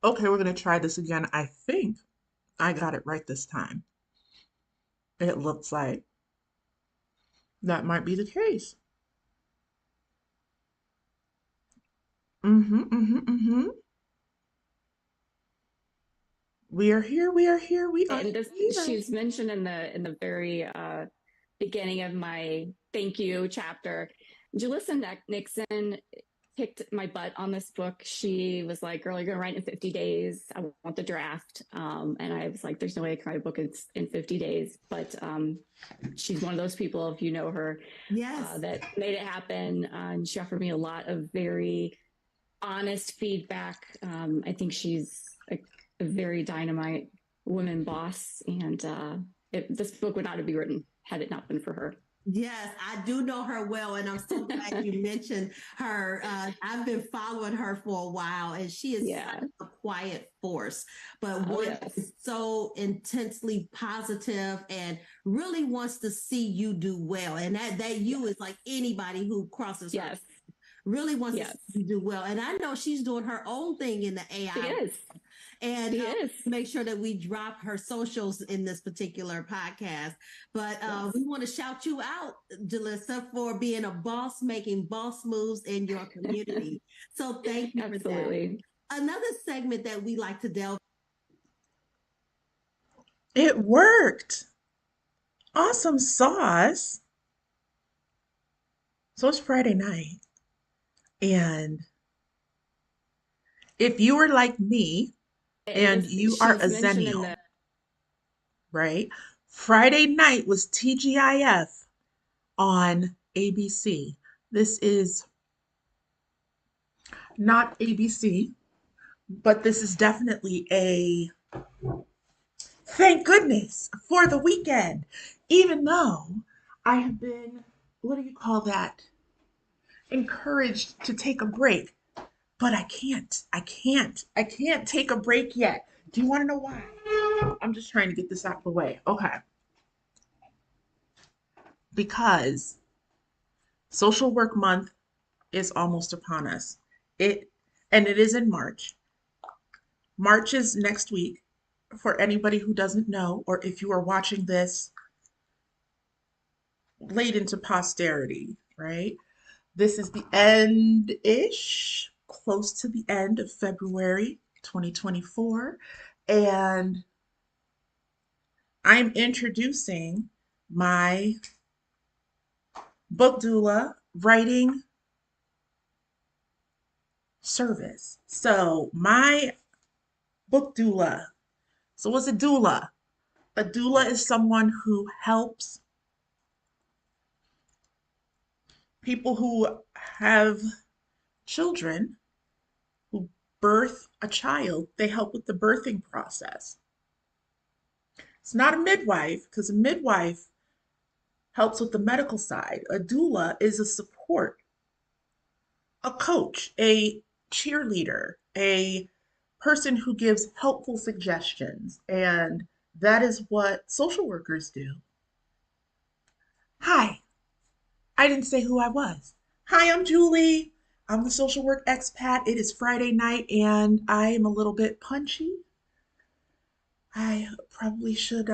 Okay, we're going to try this again. I think I got it right this time. It looks like that might be the case. Mm-hmm. We are here, we are here, we are And this, here. she's mentioned in the very beginning of my thank you chapter. Julissa Nixon kicked my butt on this book. She was like, "Girl, you're gonna write in 50 days. I want the draft." And I was like, "There's no way I can write a book in 50 days." But she's one of those people, if you know her, Yes. that made it happen. And she offered me a lot of very honest feedback. I think she's a very dynamite woman boss, and this book would not have been written had it not been for her. Yes, I do know her well, and I'm so glad you mentioned her. I've been following her for a while, and she is Yeah. such a quiet force, but Oh one that yes. is so intensely positive and really wants to see you do well. And that you is like anybody who crosses her Yes. really wants to see Yes. you do well. And I know she's doing her own thing in the She AI is. and She is. make sure that we drop her socials in this particular podcast. But Yes. we want to shout you out, Jalissa, for being a boss, making boss moves in your community. So thank you for that. Absolutely. Another segment that we like to delve. It worked. Awesome sauce. So it's Friday night. And if you are like me And and this, you are a she's mentioned in the Zennial, right? Friday night was TGIF on ABC. This is not ABC, but this is definitely a thank goodness for the weekend. Even though I have been, what do you call that? Encouraged to take a break. But I can't. I can't take a break yet. Do you want to know why? I'm just trying to get this out of the way. Okay. Because social work month is almost upon us. It and it is in March. March is next week for anybody who doesn't know, or if you are watching this late into posterity, right? This is the end ish, close to the end of February 2024. And I'm introducing my book doula writing service. So, my book doula. So, what's a doula? A doula is someone who helps people who have children, who birth a child. They help with the birthing process. It's not a midwife because a midwife helps with the medical side. A doula is a support, a coach, a cheerleader, a person who gives helpful suggestions. And that is what social workers do. Hi, I didn't say who I was. Hi, I'm Julie. I'm the social work expat. It is Friday night and I am a little bit punchy. I probably should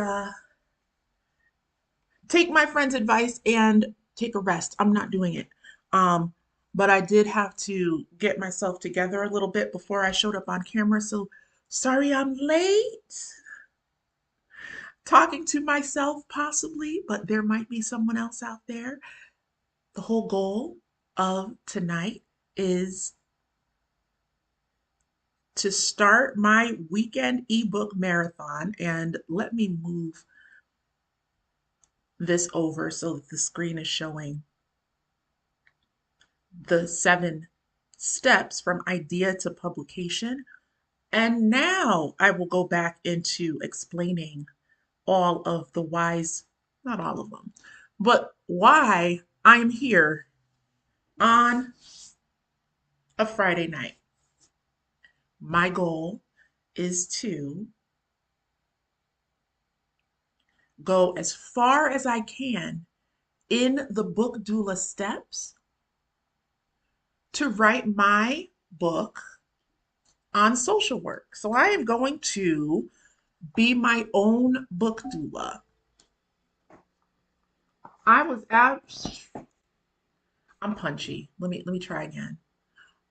take my friend's advice and take a rest. I'm not doing it. Um, but I did have to get myself together a little bit before I showed up on camera. So sorry I'm late. Talking to myself, possibly, but there might be someone else out there. The whole goal of tonight is to start my weekend ebook marathon. And let me move this over so that the screen is showing the 7 steps from idea to publication. And now I will go back into explaining all of the whys, not all of them, but why I'm here on a Friday night. My goal is to go as far as I can in the book doula steps to write my book on social work. So I am going to be my own book doula. I was I'm punchy. Let me try again.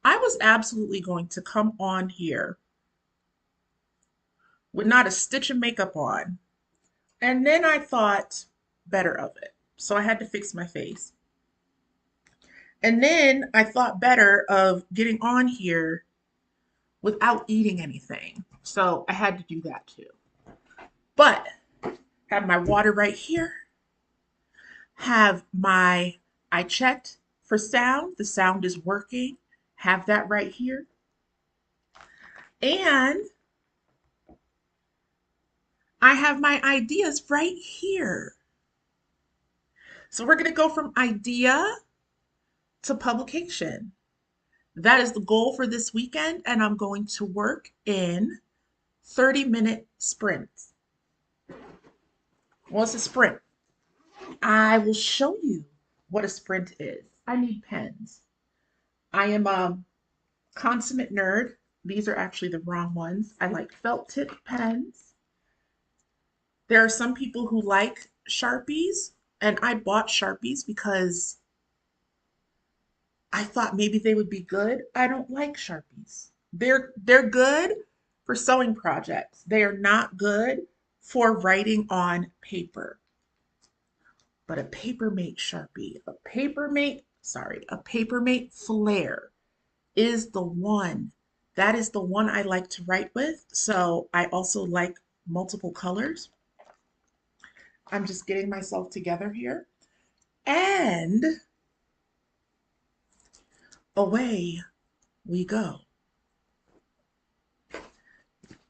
I was absolutely going to come on here with not a stitch of makeup on. And then I thought better of it. So I had to fix my face. And then I thought better of getting on here without eating anything. So I had to do that too. But have my water right here. Have my, I checked for sound. The sound is working. Have that right here. And I have my ideas right here. So we're going to go from idea to publication. That is the goal for this weekend, and I'm going to work in 30-minute sprints. What's a sprint? I will show you what a sprint is. I need pens. I am a consummate nerd. These are actually the wrong ones. I like felt tip pens. There are some people who like Sharpies, and I bought Sharpies because I thought maybe they would be good. I don't like Sharpies. They're good for sewing projects. They are not good for writing on paper. But a Papermate Sharpie, a Papermate Flare is the one. That is the one I like to write with. So I also like multiple colors. I'm just getting myself together here. And away we go.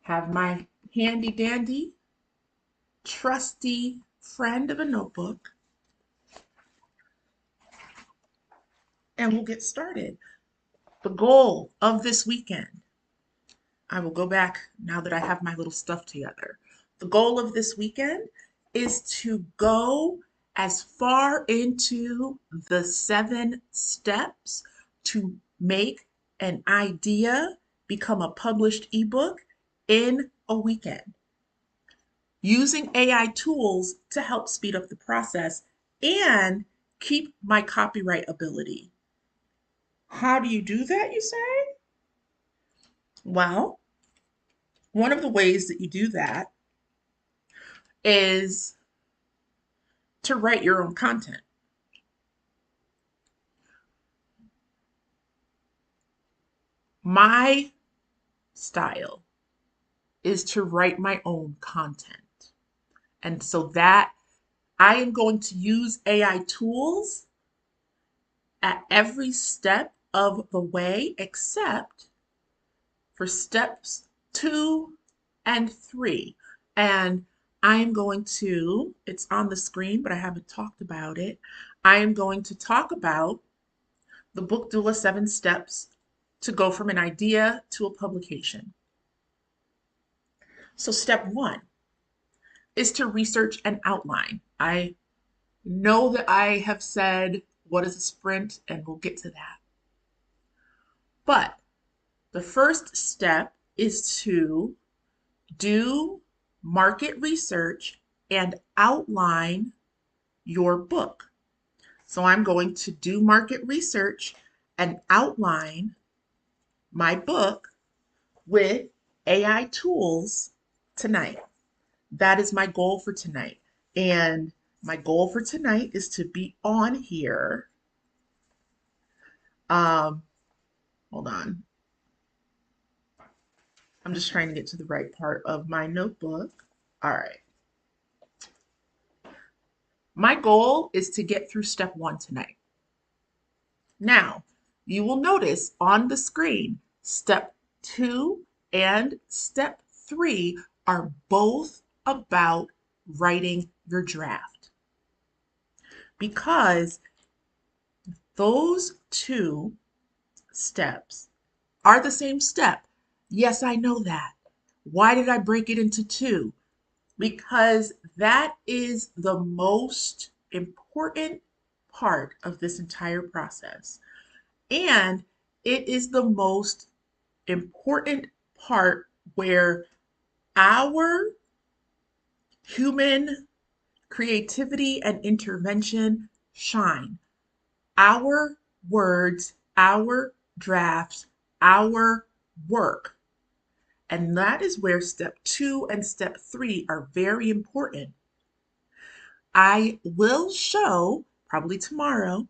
Have my handy dandy, trusty friend of a notebook, and we'll get started. The goal of this weekend, I will go back now that I have my little stuff together. The goal of this weekend is to go as far into the 7 steps to make an idea become a published ebook in a weekend, using AI tools to help speed up the process and keep my copyright ability. How do you do that, you say? Well, one of the ways that you do that is to write your own content. My style is to write my own content. And so that I am going to use AI tools at every step of the way, except for steps 2 and 3. And I'm going to, it's on the screen, but I haven't talked about it. I am going to talk about the Book Doula 7 steps to go from an idea to a publication. So step 1 is to research and outline. I know that I have said what is a sprint, and we'll get to that. But the first step is to do market research and outline your book. So I'm going to do market research and outline my book with AI tools tonight. That is my goal for tonight. And my goal for tonight is to be on here. Hold on. I'm just trying to get to the right part of my notebook. All right. My goal is to get through step 1 tonight. Now, you will notice on the screen, step 2 and step 3 are both about writing your draft. Because those 2 steps are the same step. Yes, I know that. Why did I break it into 2? Because that is the most important part of this entire process. And it is the most important part where our human creativity and intervention shine. Our words, our drafts, our work. And that is where step 2 and step 3 are very important. I will show probably tomorrow.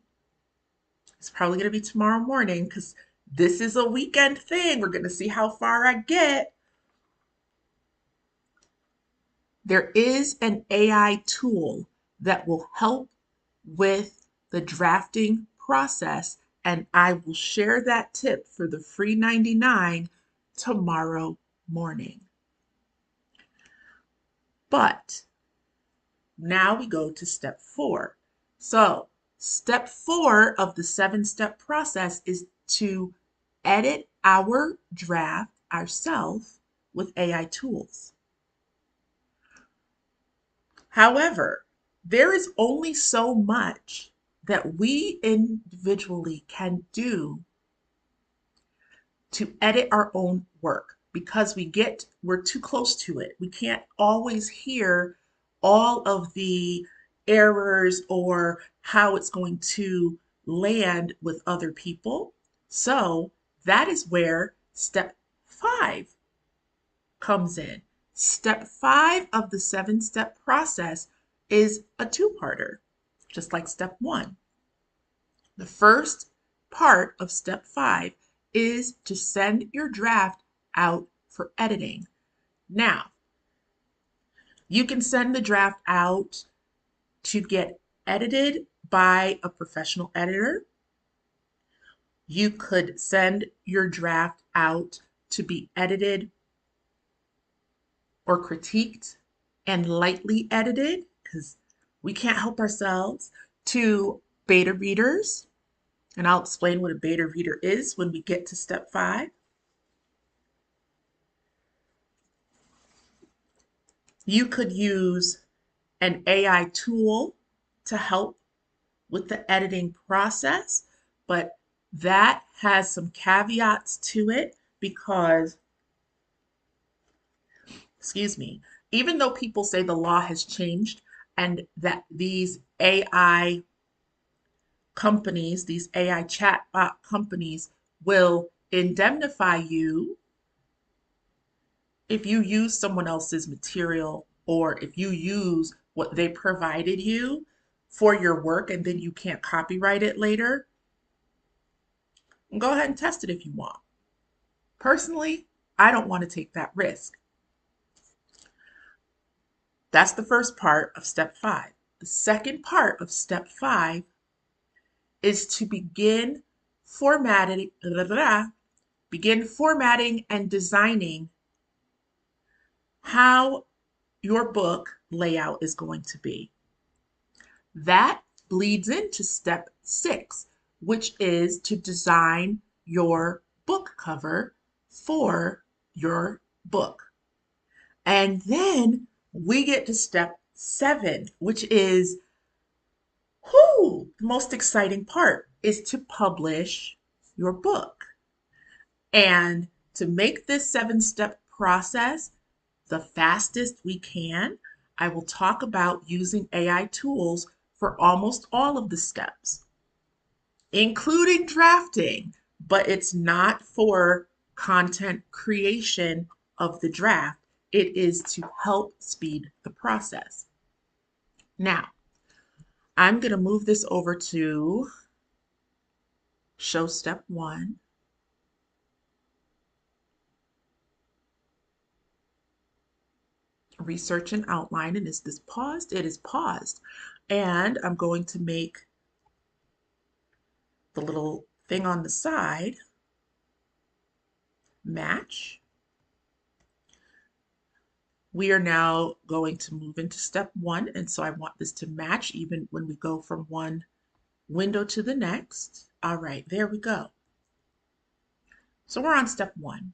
It's probably going to be tomorrow morning because this is a weekend thing. We're going to see how far I get. There is an AI tool that will help with the drafting process, and I will share that tip for the free 99 tomorrow morning. But now we go to step 4. So, step 4 of the 7-step process is to edit our draft ourselves with AI tools. However, there is only so much that we individually can do to edit our own work because we're too close to it. We can't always hear all of the errors or how it's going to land with other people. So that is where step 5 comes in. Step 5 of the 7-step process is a two-parter, just like step 1. The first part of step 5 is to send your draft out for editing. Now, you can send the draft out to get edited by a professional editor. You could send your draft out to be edited or critiqued and lightly edited, because we can't help ourselves, to beta readers. And I'll explain what a beta reader is when we get to step 5. You could use an AI tool to help with the editing process, but that has some caveats to it because, excuse me, even though people say the law has changed and that these AI companies, these AI chatbot companies will indemnify you if you use someone else's material or if you use what they provided you for your work and then you can't copyright it later, go ahead and test it if you want. Personally, I don't want to take that risk. That's the first part of step 5. The second part of step 5 is to begin formatting, and designing how your book layout is going to be. That bleeds into step 6, which is to design your book cover for your book. And then we get to step 7, which is the most exciting part, is to publish your book. And to make this 7-step process the fastest we can, I will talk about using AI tools for almost all of the steps, including drafting, but it's not for content creation of the draft. It is to help speed the process. Now, I'm going to move this over to show step 1. Research and outline. And is this paused? It is paused. And I'm going to make the little thing on the side match. We are now going to move into step 1. And so I want this to match even when we go from one window to the next. All right, there we go. So we're on step 1.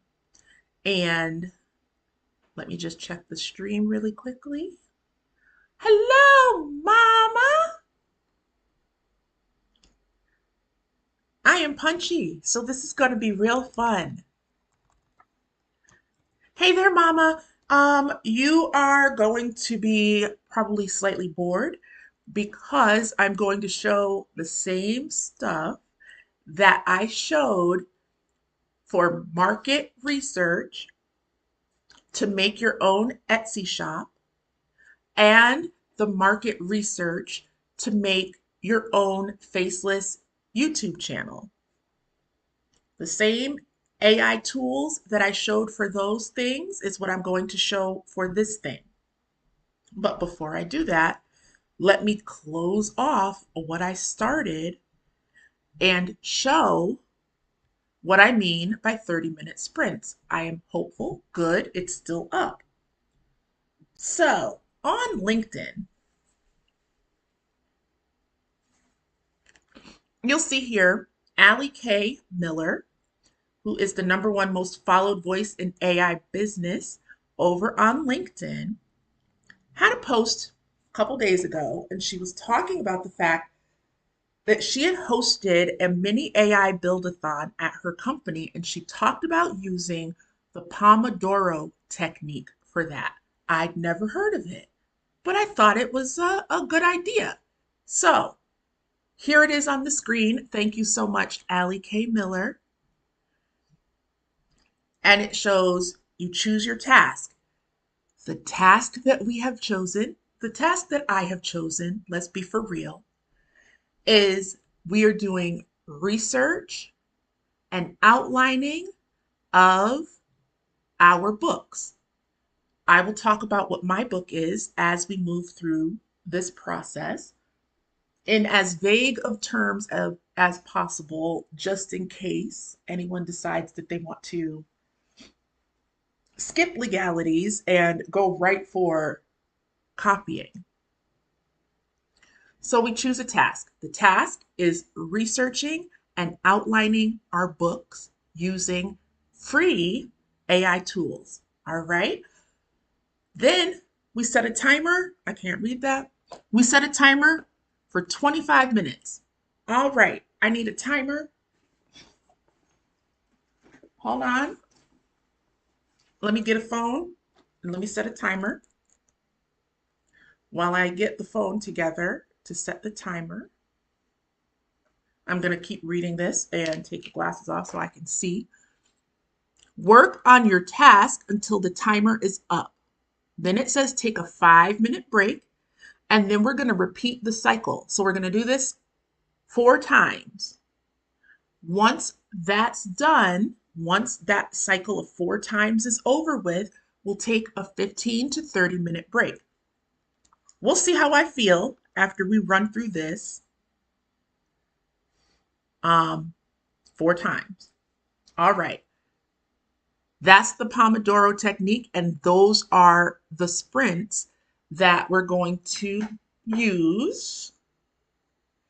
And let me just check the stream really quickly. Hello, Mama. I am punchy, so this is going to be real fun. Hey there, Mama. You are going to be probably slightly bored because I'm going to show the same stuff that I showed for market research to make your own Etsy shop and the market research to make your own faceless YouTube channel. The same AI tools that I showed for those things is what I'm going to show for this thing. But before I do that, let me close off what I started and show what I mean by 30-minute sprints. I am hopeful, good, it's still up. So on LinkedIn, you'll see here Allie K. Miller, who is the #1 most followed voice in AI business over on LinkedIn, had a post a couple days ago, and she was talking about the fact that she had hosted a mini AI build-a-thon at her company, and she talked about using the Pomodoro technique for that. I'd never heard of it, but I thought it was a good idea. So here it is on the screen. Thank you so much, Allie K. Miller. And it shows you choose your task. The task that we have chosen, the task that I have chosen, let's be for real, is we are doing research and outlining of our books. I will talk about what my book is as we move through this process in as vague of terms as possible, just in case anyone decides that they want to skip legalities and go right for copying. So we choose a task. The task is researching and outlining our books using free AI tools. All right. Then we set a timer. I can't read that. We set a timer for 25 minutes. All right. I need a timer. Hold on. Let me get a phone and let me set a timer while I get the phone together to set the timer. I'm going to keep reading this and take the glasses off so I can see. Work on your task until the timer is up. Then it says take a 5-minute break, and then we're going to repeat the cycle. So we're going to do this 4 times. Once that's done, once that cycle of 4 times is over with, we'll take a 15 to 30-minute break. We'll see how I feel after we run through this 4 times. All right. That's the Pomodoro technique, and those are the sprints that we're going to use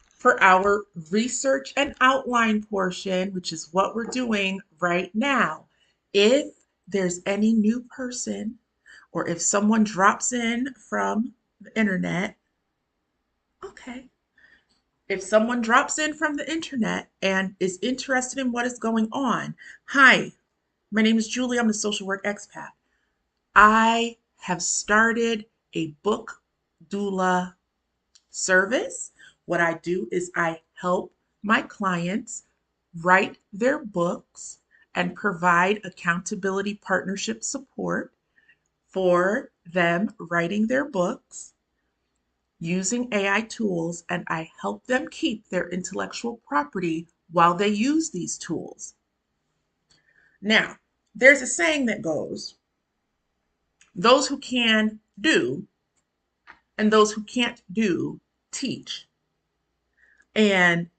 for our research and outline portion, which is what we're doing right now. If there's any new person or if someone drops in from the internet, okay. If someone drops in from the internet and is interested in what is going on, hi, my name is Julie. I'm a social work expat. I have started a book doula service. What I do is I help my clients write their books and provide accountability partnership support for them writing their books using AI tools, and I help them keep their intellectual property while they use these tools. Now, there's a saying that goes, those who can do, and those who can't do, teach. And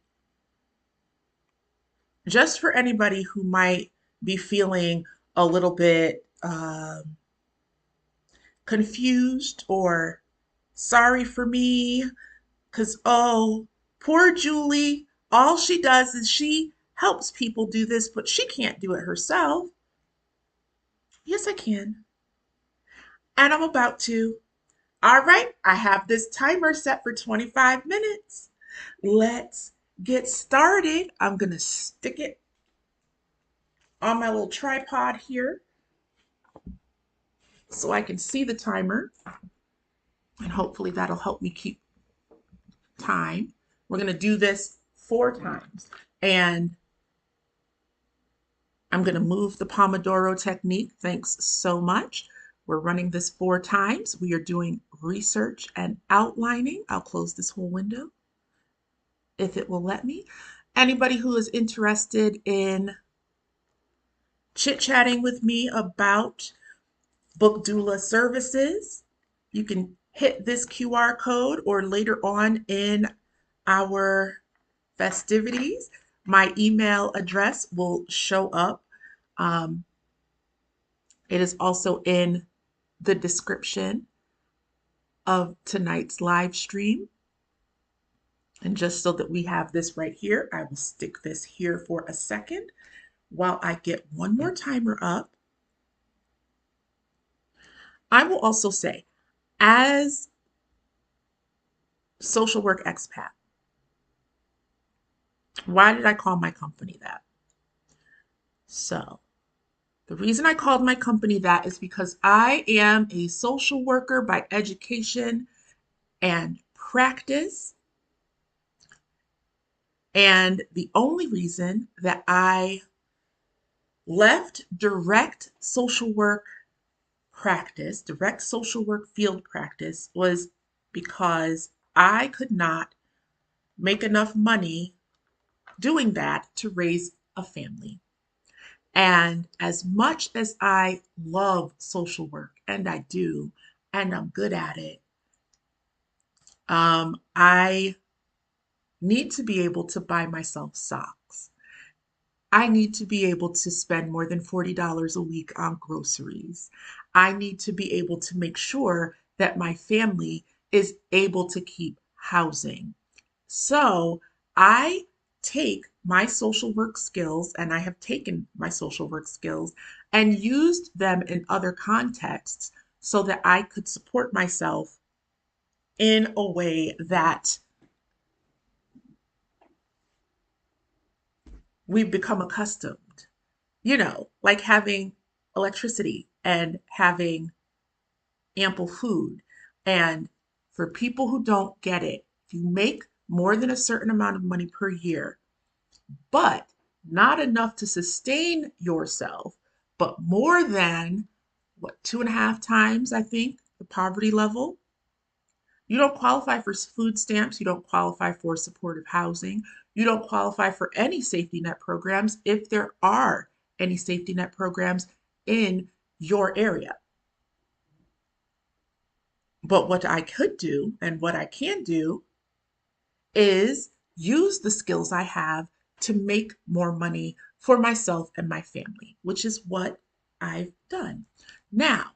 just for anybody who might be feeling a little bit confused or sorry for me, because, oh, poor Julie, all she does is she helps people do this, but she can't do it herself. Yes, I can. And I'm about to. All right, I have this timer set for 25 minutes. Let's get started. I'm going to stick it on my little tripod here. so I can see the timer, and hopefully that'll help me keep time. We're going to do this 4 times. And I'm going to move the Pomodoro technique. Thanks so much. We're running this 4 times. We are doing research and outlining. I'll close this whole window if it will let me. Anybody who is interested in chit-chatting with me about book doula services, you can hit this QR code, or later on in our festivities, my email address will show up. Um, it is also in the description of tonight's live stream. And just so that we have this right here, I will stick this here for a second while I get one more timer up. I will also say, as social work expat, why did I call my company that? So, the reason I called my company that is because I am a social worker by education and practice. And the only reason that I left direct social work practice, direct social work field practice, was because I could not make enough money doing that to raise a family. And as much as I love social work, and I do, and I'm good at it, I need to be able to buy myself socks. I need to be able to spend more than $40 a week on groceries. I need to be able to make sure that my family is able to keep housing. So I take my social work skills, and I have taken my social work skills and used them in other contexts so that I could support myself in a way that we've become accustomed. Like having electricity and having ample food. And for people who don't get it, if you make more than a certain amount of money per year, but not enough to sustain yourself, but more than, what, 2.5 times, I think, the poverty level, you don't qualify for food stamps. You don't qualify for supportive housing. You don't qualify for any safety net programs, if there are any safety net programs in your area. But what I could do, and what I can do, is use the skills I have to make more money for myself and my family, which is what I've done. Now,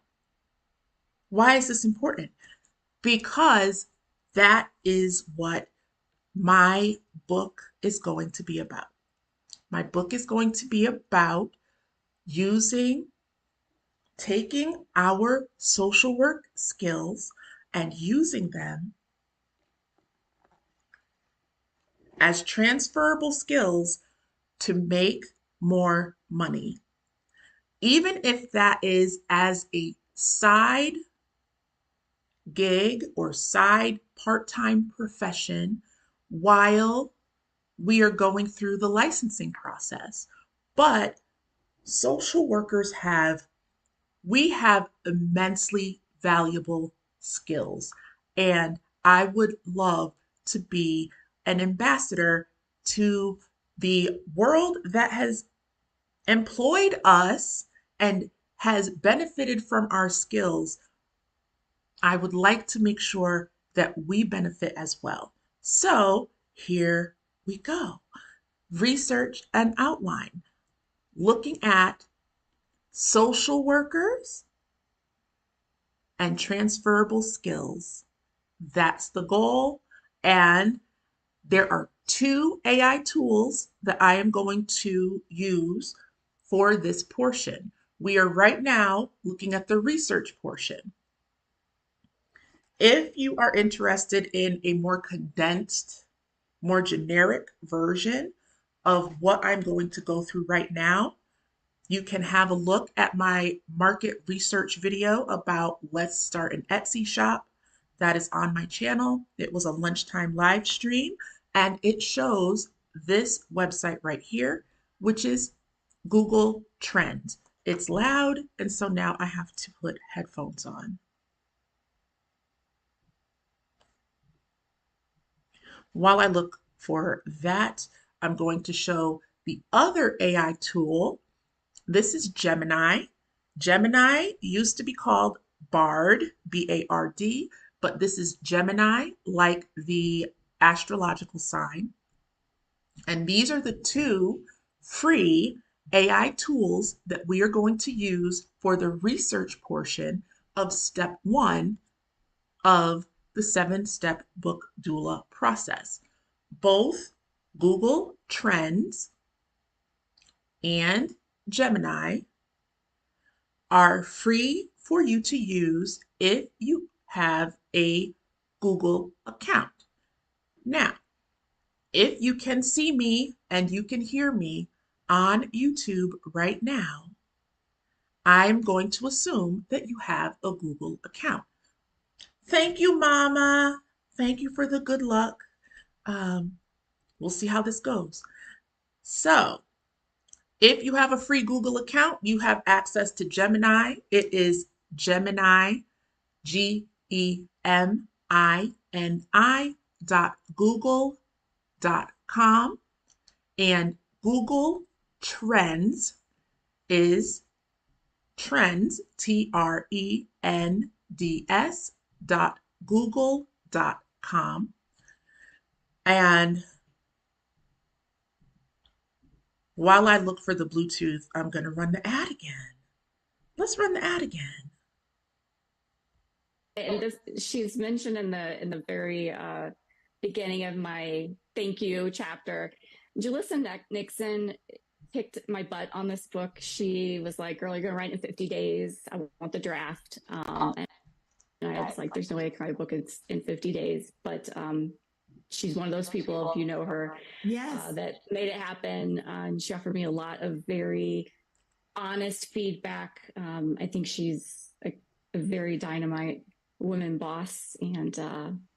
why is this important? Because that is what my book is going to be about. My book is going to be about taking our social work skills and using them as transferable skills to make more money. Even if that is as a side gig or side part-time profession while we are going through the licensing process. But social workers we have immensely valuable skills. And I would love to be an ambassador to the world that has employed us and has benefited from our skills. I would like to make sure that we benefit as well. So here we go. Research and outline, looking at social workers and transferable skills. That's the goal. And there are 2 AI tools that I am going to use for this portion. We are right now looking at the research portion. If you are interested in a more condensed, more generic version of what I'm going to go through right now, You can have a look at my market research video about let's start an Etsy shop. That is on my channel. It was a lunchtime live stream, and it shows this website right here, which is Google Trends. It's loud, and so now I have to put headphones on. While I look for that, I'm going to show the other AI tool. This is Gemini. Gemini used to be called Bard, B-A-R-D, but this is Gemini, like the astrological sign. And these are the two free AI tools that we are going to use for the research portion of step 1 of the 7-step book doula process. Both Google Trends and Gemini are free for you to use if you have a Google account. Now, if you can see me and you can hear me on YouTube right now, I'm going to assume that you have a Google account. Thank you, Mama. Thank you for the good luck. We'll see how this goes. So, if you have a free Google account, you have access to Gemini. It is Gemini, GEMINI.google.com. And Google Trends is Trends, TRENDS.google.com. And while I look for the Bluetooth, I'm going to run the ad again. Let's run the ad again. And this, she's mentioned in the very beginning of my thank you chapter. Julissa Nixon kicked my butt on this book. She was like, "Girl, you're gonna write in 50 days. I want the draft." And I was like, "There's no way I can write a book in 50 days." But she's one of those people, if you know her, Yes. that made it happen. And she offered me a lot of very honest feedback. I think she's a very dynamite woman boss, and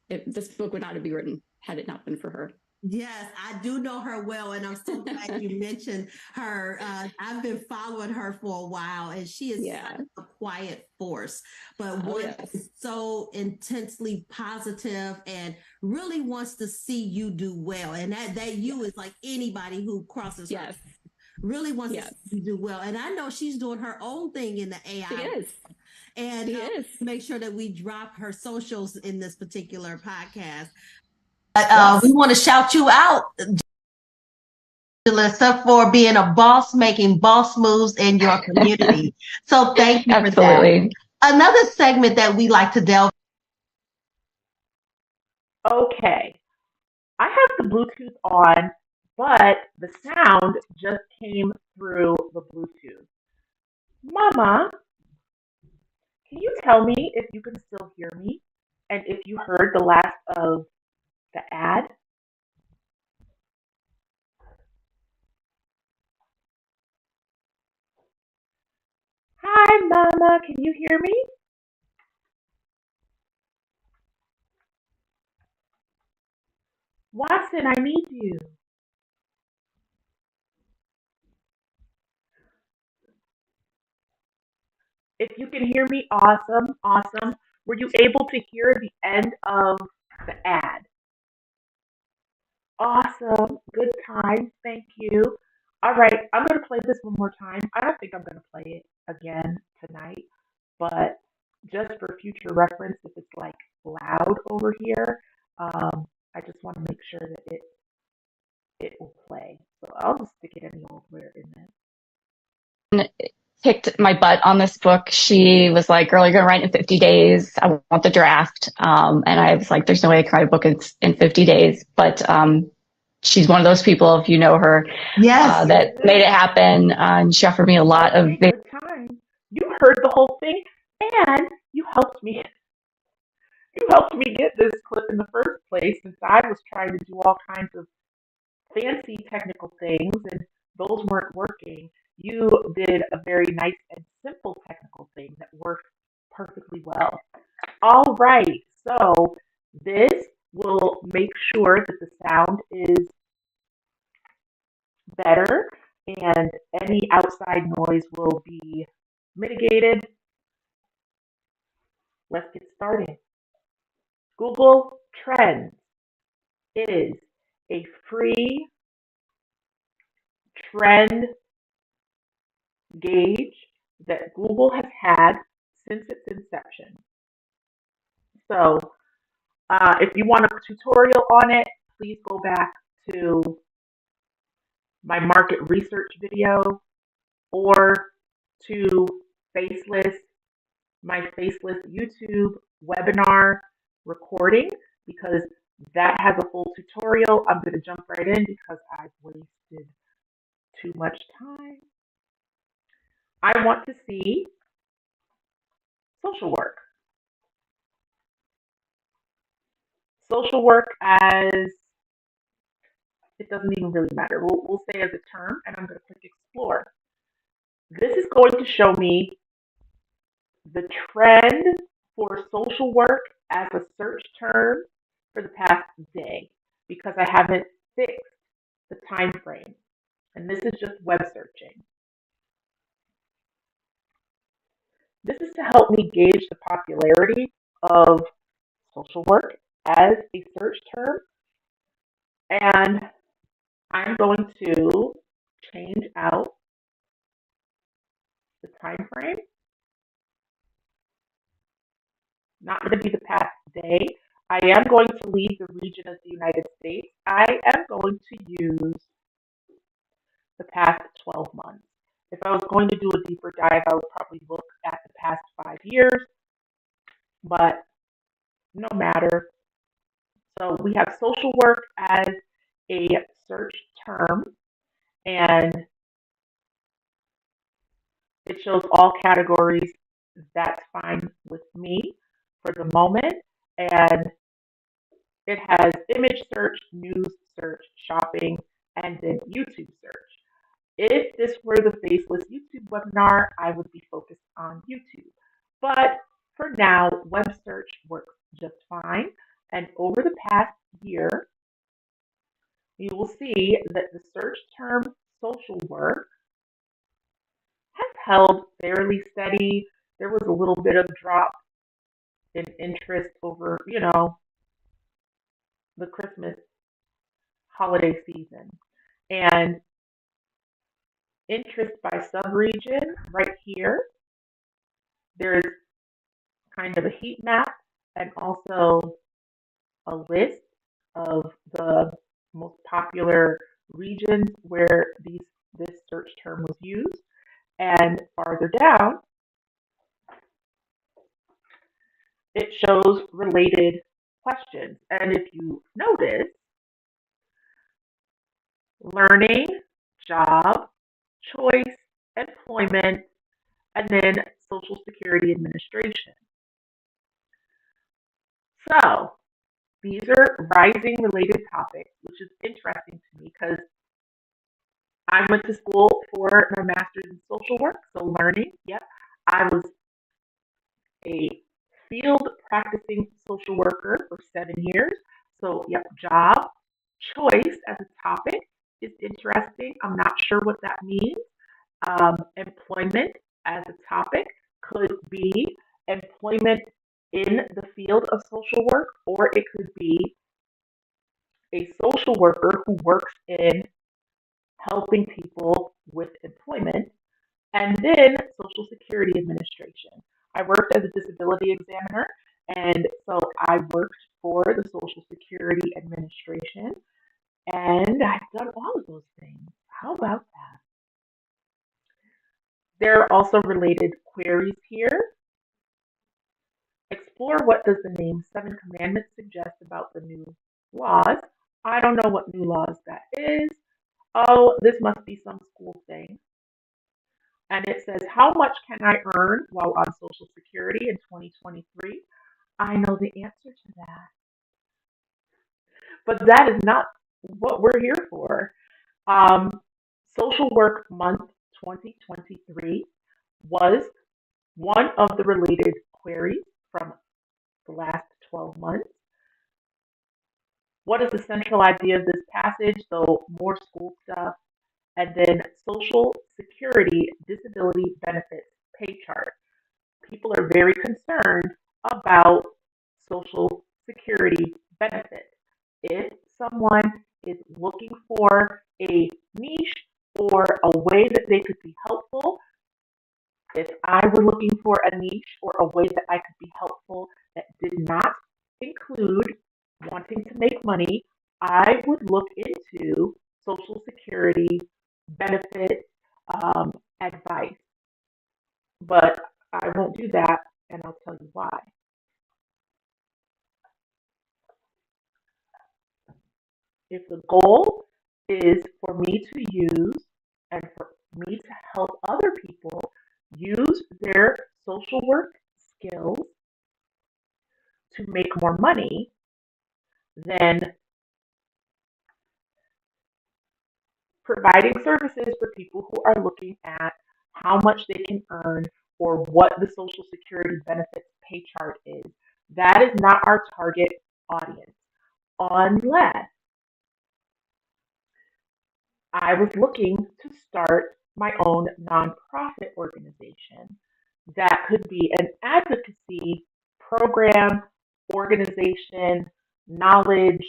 this book would not have been written had it not been for her. Yes, I do know her well, and I'm so glad you mentioned her. I've been following her for a while, and she is such a quiet force, but one is so intensely positive and really wants to see you do well. And that you is like anybody who crosses her. Really wants to see you do well. And I know she's doing her own thing in the AI. She is. And make sure that we drop her socials in this particular podcast. We want to shout you out, Julissa, for being a boss, making boss moves in your community. So thank you for that. Another segment that we like to delve. Okay, I have the Bluetooth on, but the sound just came through the Bluetooth. Mama, can you tell me if you can still hear me and if you heard the last of the ad? Hi, Mama, can you hear me? Watson, I need you. If you can hear me, awesome, awesome. Were you able to hear the end of the ad? Awesome, good time, thank you. All right, I'm going to play this one more time. I don't think I'm going to play it again tonight, but just for future reference, if it's like loud over here, I just want to make sure that it will play. So I'll just stick it anywhere in this. Kicked my butt on this book. She was like, "Girl, you're gonna write in 50 days. I want the draft." And I was like, "There's no way I can write a book in 50 days." But she's one of those people, if you know her, that made it happen. And she offered me a lot of good time. You heard the whole thing, and you helped me. You helped me get this clip in the first place, since I was trying to do all kinds of fancy technical things, and those weren't working. you did a very nice and simple technical thing that worked perfectly well. All right, so this will make sure that the sound is better and any outside noise will be mitigated. Let's get started. Google Trends is a free trend gauge that Google has had since its inception. So if you want a tutorial on it, please go back to my market research video or to Faceless, my Faceless YouTube webinar recording because that has a full tutorial. I'm going to jump right in because I've wasted too much time. I want to see social work. Social work as, it doesn't even really matter. We'll say as a term, and I'm going to click explore. This is going to show me the trend for social work as a search term for the past day because I haven't fixed the time frame. And this is just web searching. This is to help me gauge the popularity of social work as a search term. And I'm going to change out the time frame. Not going to be the past day. I am going to leave the region of the United States. I am going to use the past 12 months. If I was going to do a deeper dive, I would probably look at the past 5 years, but no matter. So we have social work as a search term, and it shows all categories. That's fine with me for the moment. And it has image search, news search, shopping, and then YouTube search. If this were the Faceless YouTube webinar, I would be focused on YouTube. But for now, web search works just fine. And over the past year, you will see that the search term social work has held fairly steady. There was a little bit of drop in interest over, the Christmas holiday season. And interest by subregion right here, there's kind of a heat map and also a list of the most popular regions where this search term was used. And farther down, it shows related questions. And if you notice, learning, job, choice, employment, and then Social Security Administration. So these are rising related topics, which is interesting to me because I went to school for my master's in social work, so learning, yep. I was a field practicing social worker for 7 years. So, yep, job, choice as a topic is interesting. I'm not sure what that means. Employment as a topic could be employment in the field of social work, or it could be a social worker who works in helping people with employment, and then Social Security Administration. I worked as a disability examiner, and so I worked for the Social Security Administration, and I've done all of those things. How about that? There are also related queries here. Explore what does the name Seven Commandments suggest about the new laws. I don't know what new laws that is. Oh, this must be some school thing. And it says, how much can I earn while on Social Security in 2023? I know the answer to that. But that is not what we're here for. Social Work Month 2023 was one of the related queries from the last 12 months. What is the central idea of this passage? So more school stuff. And then Social Security Disability Benefits Pay Chart. People are very concerned about Social Security benefits. If someone is looking for a niche or a way that they could be helpful, if I were looking for a niche or a way that I could be helpful that did not include wanting to make money, I would look into Social Security benefit advice. But I won't do that, and I'll tell you why. If the goal is for me to use and for me to help other people use their social work skills to make more money, then providing services for people who are looking at how much they can earn or what the Social Security benefits pay chart is, that is not our target audience. Unless I was looking to start my own nonprofit organization that could be an advocacy program, organization, knowledge,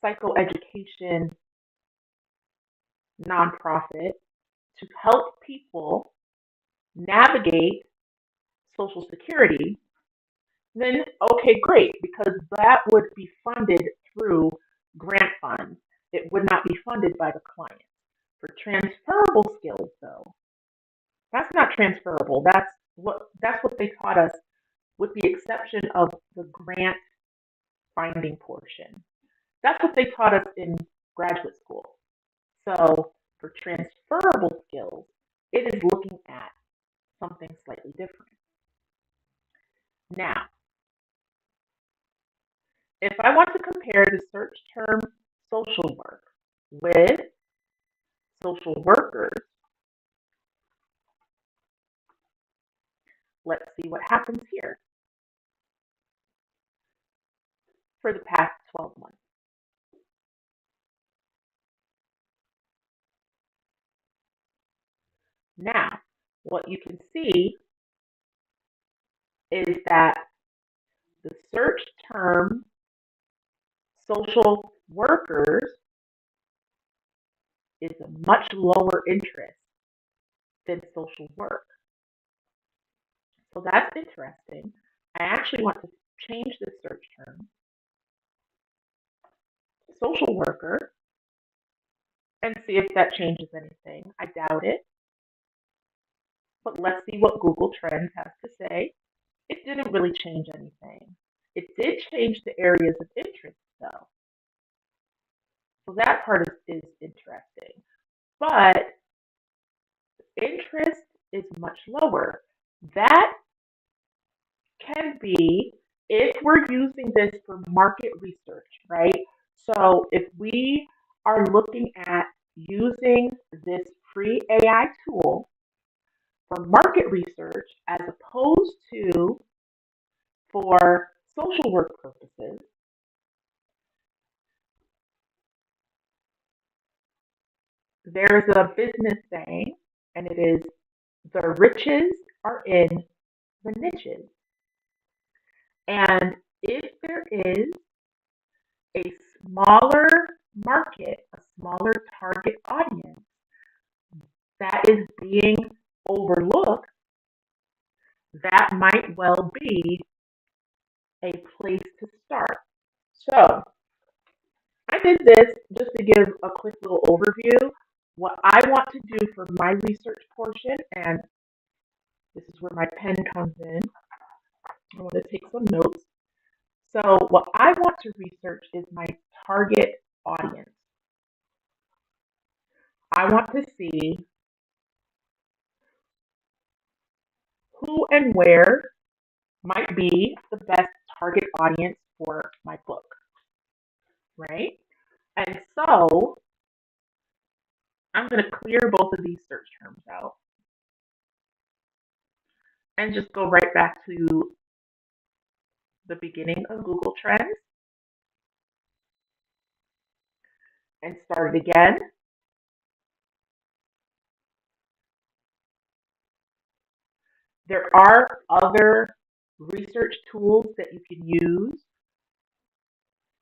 psychoeducation nonprofit to help people navigate Social Security, then okay, great, because that would be funded through grant funds. It would not be funded by the client. For transferable skills, though, that's not transferable. That's what they taught us, with the exception of the grant finding portion. That's what they taught us in graduate school. So for transferable skills, it is looking at something slightly different. Now, if I want to compare the search term social work with social workers, let's see what happens here for the past 12 months. Now, what you can see is that the search term social workers is a much lower interest than social work. So that's interesting. I actually want to change the search term social worker and see if that changes anything. I doubt it. But let's see what Google Trends has to say. It didn't really change anything. It did change the areas of interest, though. So that part is interesting. But interest is much lower. That can be if we're using this for market research, right? So if we are looking at using this free AI tool for market research as opposed to for social work purposes, there's a business saying, and it is the riches are in the niches. And if there is a smaller market, a smaller target audience that is being overlooked, that might well be a place to start. So I did this just to give a quick little overview. What I want to do for my research portion, and this is where my pen comes in, I want to take some notes. So what I want to research is my target audience. I want to see who and where might be the best target audience for my book, right? And so I'm going to clear both of these search terms out and just go right back to the beginning of Google Trends and start it again. There are other research tools that you can use.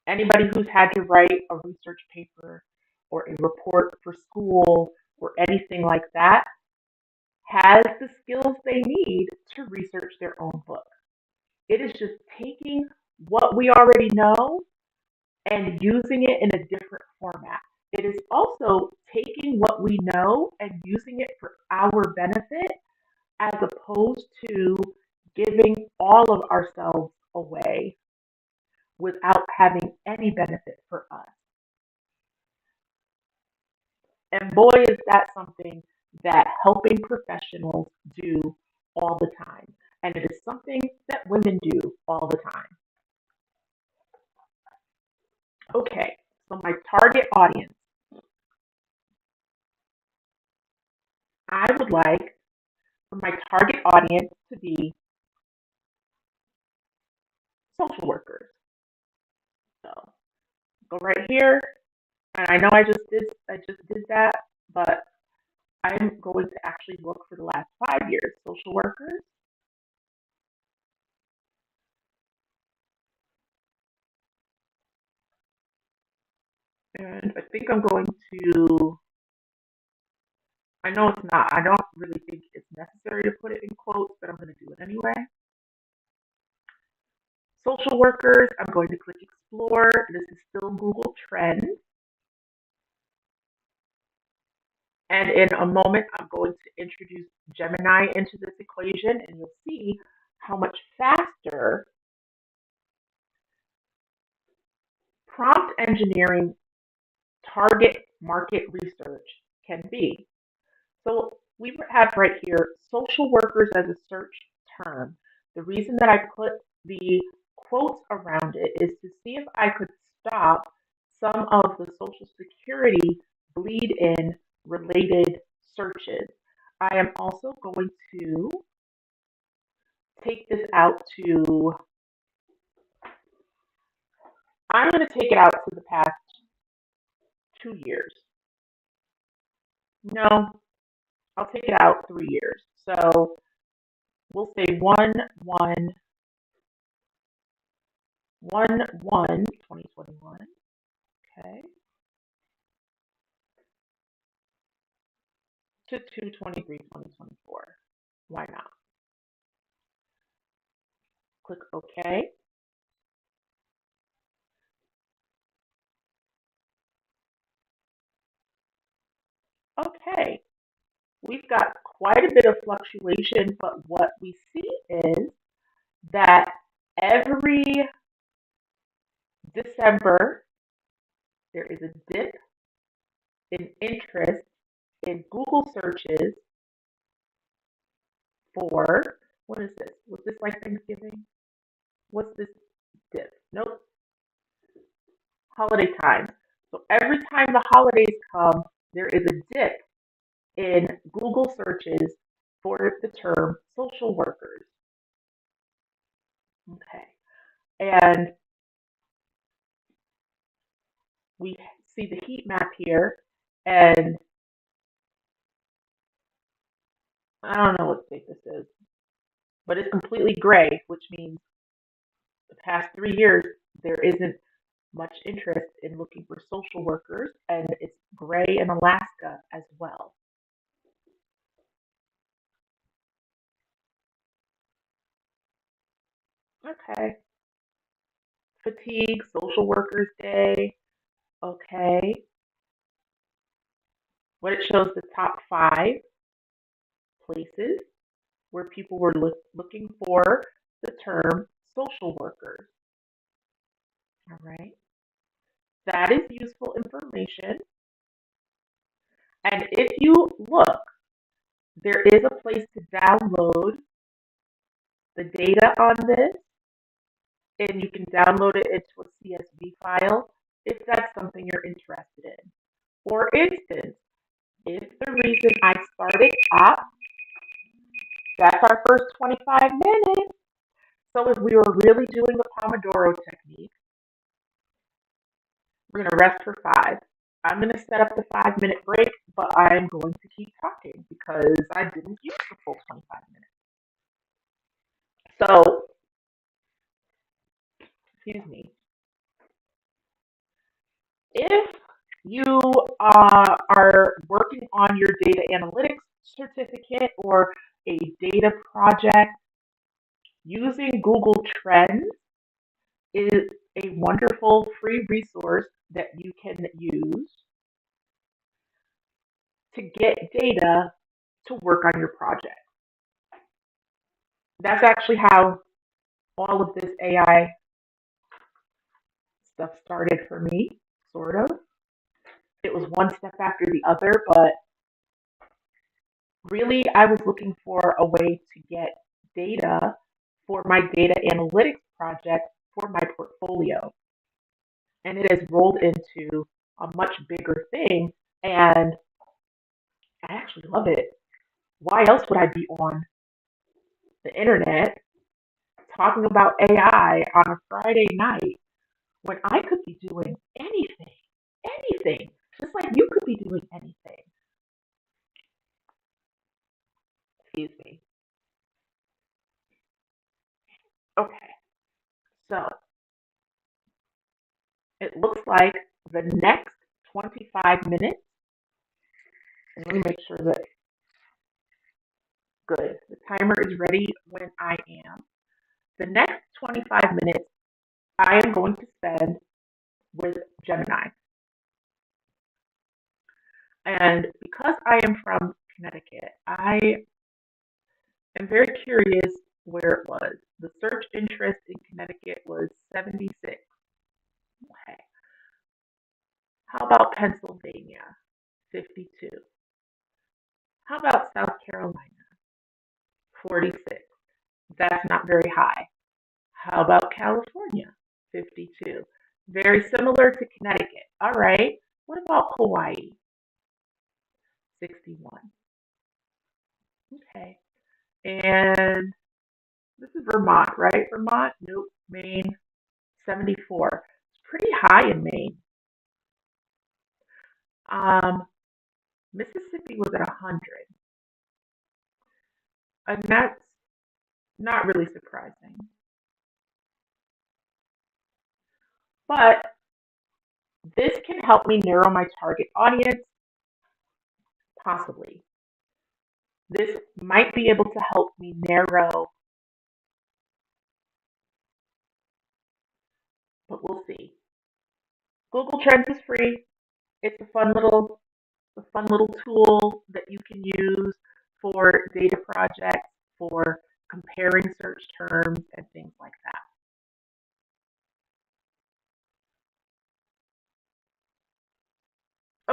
Anybody who's had to write a research paper or a report for school or anything like that has the skills they need to research their own book. It is just taking what we already know and using it in a different format. It is also taking what we know and using it for our benefit as opposed to giving all of ourselves away without having any benefit for us. And boy, is that something that helping professionals do all the time. And it is something that women do all the time. Okay, so my target audience. I would like for my target audience to be social workers. So go right here, and I know I just did that, but I'm going to actually look for the last 5 years. Social workers. And I think I'm going to, I know it's not, I don't really think it's necessary to put it in quotes, but I'm going to do it anyway. Social workers, I'm going to click explore. This is still Google Trends. And in a moment, I'm going to introduce Gemini into this equation, and you'll see how much faster prompt engineering target market research can be. So we have right here social workers as a search term. The reason that I put the quotes around it is to see if I could stop some of the Social Security bleed in related searches. I am also going to take this out to, I'm going to take it out to the past 2 years. No, I'll take it out 3 years. So we'll say 2021. Okay. To 2/23/2024. Why not? Click OK. Okay. We've got quite a bit of fluctuation, but what we see is that every December there is a dip in interest in Google searches for, what is this? Was this like Thanksgiving? What's this dip? Nope. Holiday time. So every time the holidays come, there is a dip in Google searches for the term social workers. Okay. And we see the heat map here, and I don't know what state this is, but it's completely gray, which means the past 3 years there isn't much interest in looking for social workers, and it's gray in Alaska as well. Okay. Fatigue, Social Workers Day. Okay. What it shows the top 5 places where people were looking for the term social workers. All right. That is useful information. And if you look, there is a place to download the data on this, and you can download it into a CSV file if that's something you're interested in. For instance, is the reason I started up. That's our first 25 minutes. So if we were really doing the Pomodoro technique, we're going to rest for 5. I'm going to set up the 5-minute break, but I'm going to keep talking because I didn't use the full 25 minutes. So, excuse me. If you are working on your data analytics certificate or a data project, using Google Trends is a wonderful free resource that you can use to get data to work on your project. That's actually how all of this AI stuff started for me, sort of. It was one step after the other, but really I was looking for a way to get data for my data analytics project for my portfolio. And it has rolled into a much bigger thing, and I actually love it. Why else would I be on the internet talking about AI on a Friday night when I could be doing anything? Anything. Just like you could be doing anything. Excuse me. Okay, so it looks like the next 25 minutes, and let me make sure that good. The timer is ready when I am. The next 25 minutes I am going to spend with Gemini. And because I am from Connecticut, I am very curious where it was. The search interest in Connecticut was 76. Okay. How about Pennsylvania? 52. How about South Carolina? 46. That's not very high. How about California? 52. Very similar to Connecticut. All right. What about Hawaii? 61. Okay. And this is Vermont, right? Vermont? Nope. Maine? 74. It's pretty high in Maine. Mississippi was at 100. And that's not really surprising. But this can help me narrow my target audience, possibly. This might be able to help me narrow, but we'll see. Google Trends is free. It's a fun little tool that you can use for data projects, for comparing search terms and things like that.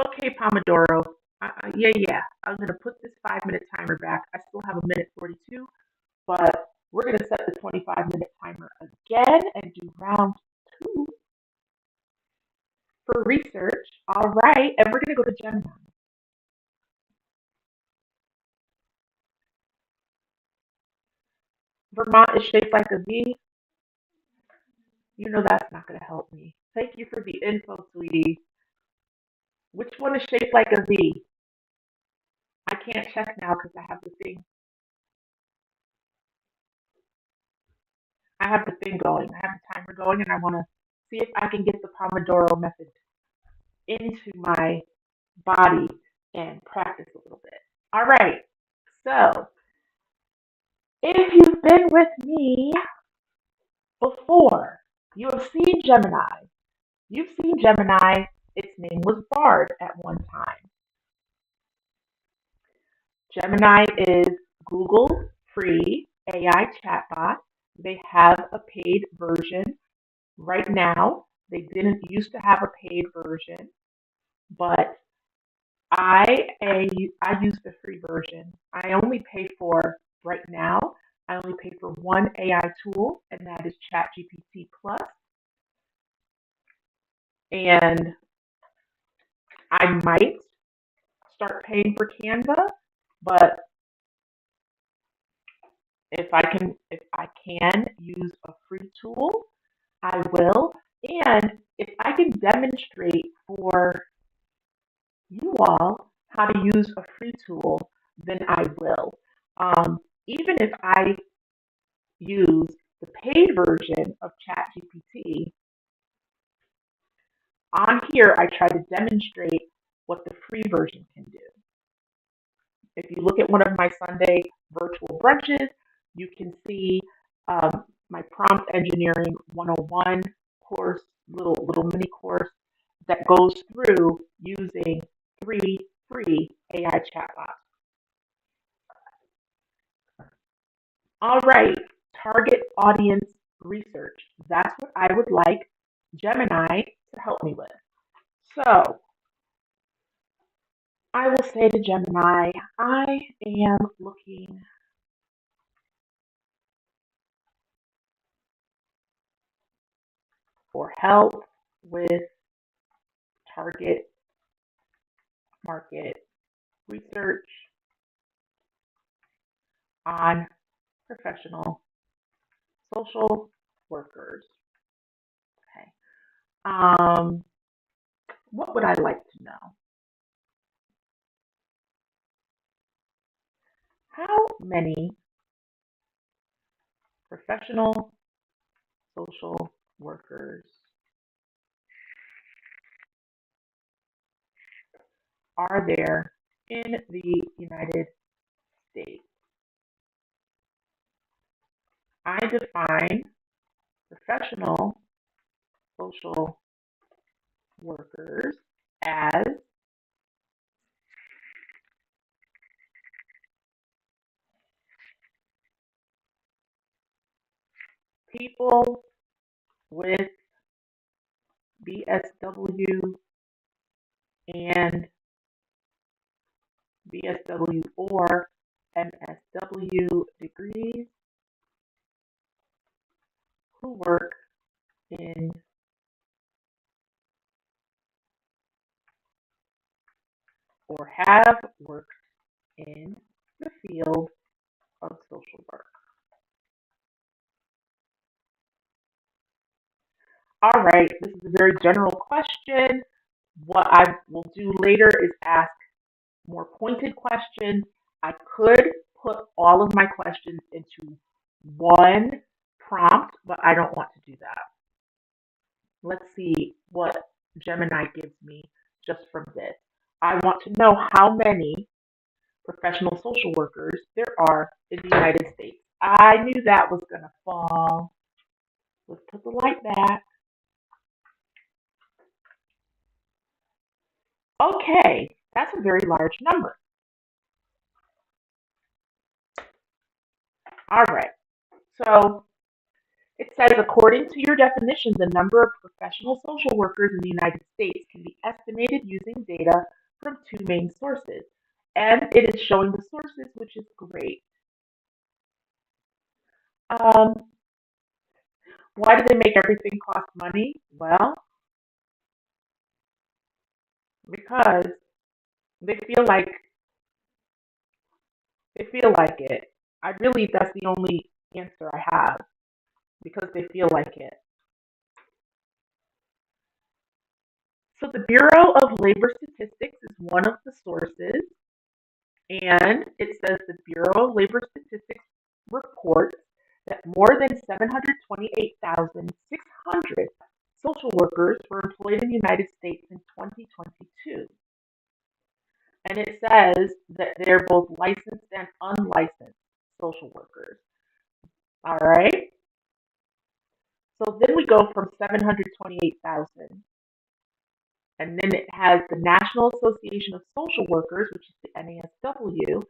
Okay, Pomodoro. Yeah. I'm going to put this 5-minute timer back. I still have a minute 42, but we're going to set the 25-minute timer again and do round 2 for research. All right, and we're going to go to Gemini. Vermont is shaped like a V. You know that's not going to help me. Thank you for the info, sweetie. Which one is shaped like a V? I can't check now because I have the thing. I have the thing going. I have the timer going, and I want to see if I can get the Pomodoro method into my body and practice a little bit. All right. So, if you've been with me before, you have seen Gemini. You've seen Gemini. Its name was Bard at one time. Gemini is Google's free AI chatbot. They have a paid version right now. They didn't used to have a paid version, but I use the free version. I only pay for right now. I only pay for one AI tool, and that is ChatGPT Plus. And I might start paying for Canva, but if I can use a free tool, I will. And if I can demonstrate for you all how to use a free tool, then I will. Even if I use the paid version of ChatGPT, on here I try to demonstrate what the free version can do. If you look at one of my Sunday virtual brunches, you can see my prompt engineering 101 course, little mini course that goes through using 3 free AI chatbots. All right, target audience research. That's what I would like Gemini to help me with. So I will say to Gemini, I am looking for help with target market research on professional social workers. Okay. What would I like to know? How many professional social workers are there in the United States? I define professional social workers as people with BSW and BSW or MSW degrees who work in or have worked in the field of social work. All right, this is a very general question. What I will do later is ask more pointed questions. I could put all of my questions into one prompt, but I don't want to do that. Let's see what Gemini gives me just from this. I want to know how many professional social workers there are in the United States. I knew that was going to fall. Let's put the light back. Okay, that's a very large number. All right, so it says, according to your definition, the number of professional social workers in the United States can be estimated using data from two main sources. And it is showing the sources, which is great. Um, why do they make everything cost money? Well, because they feel like it. I really, that's the only answer I have, because they feel like it. So the Bureau of Labor Statistics is one of the sources, and it says the Bureau of Labor Statistics reports that more than 728,600 social workers were employed in the United States in 2022. And it says that they're both licensed and unlicensed social workers. All right. So then we go from 728,000, and then it has the National Association of Social Workers, which is the NASW,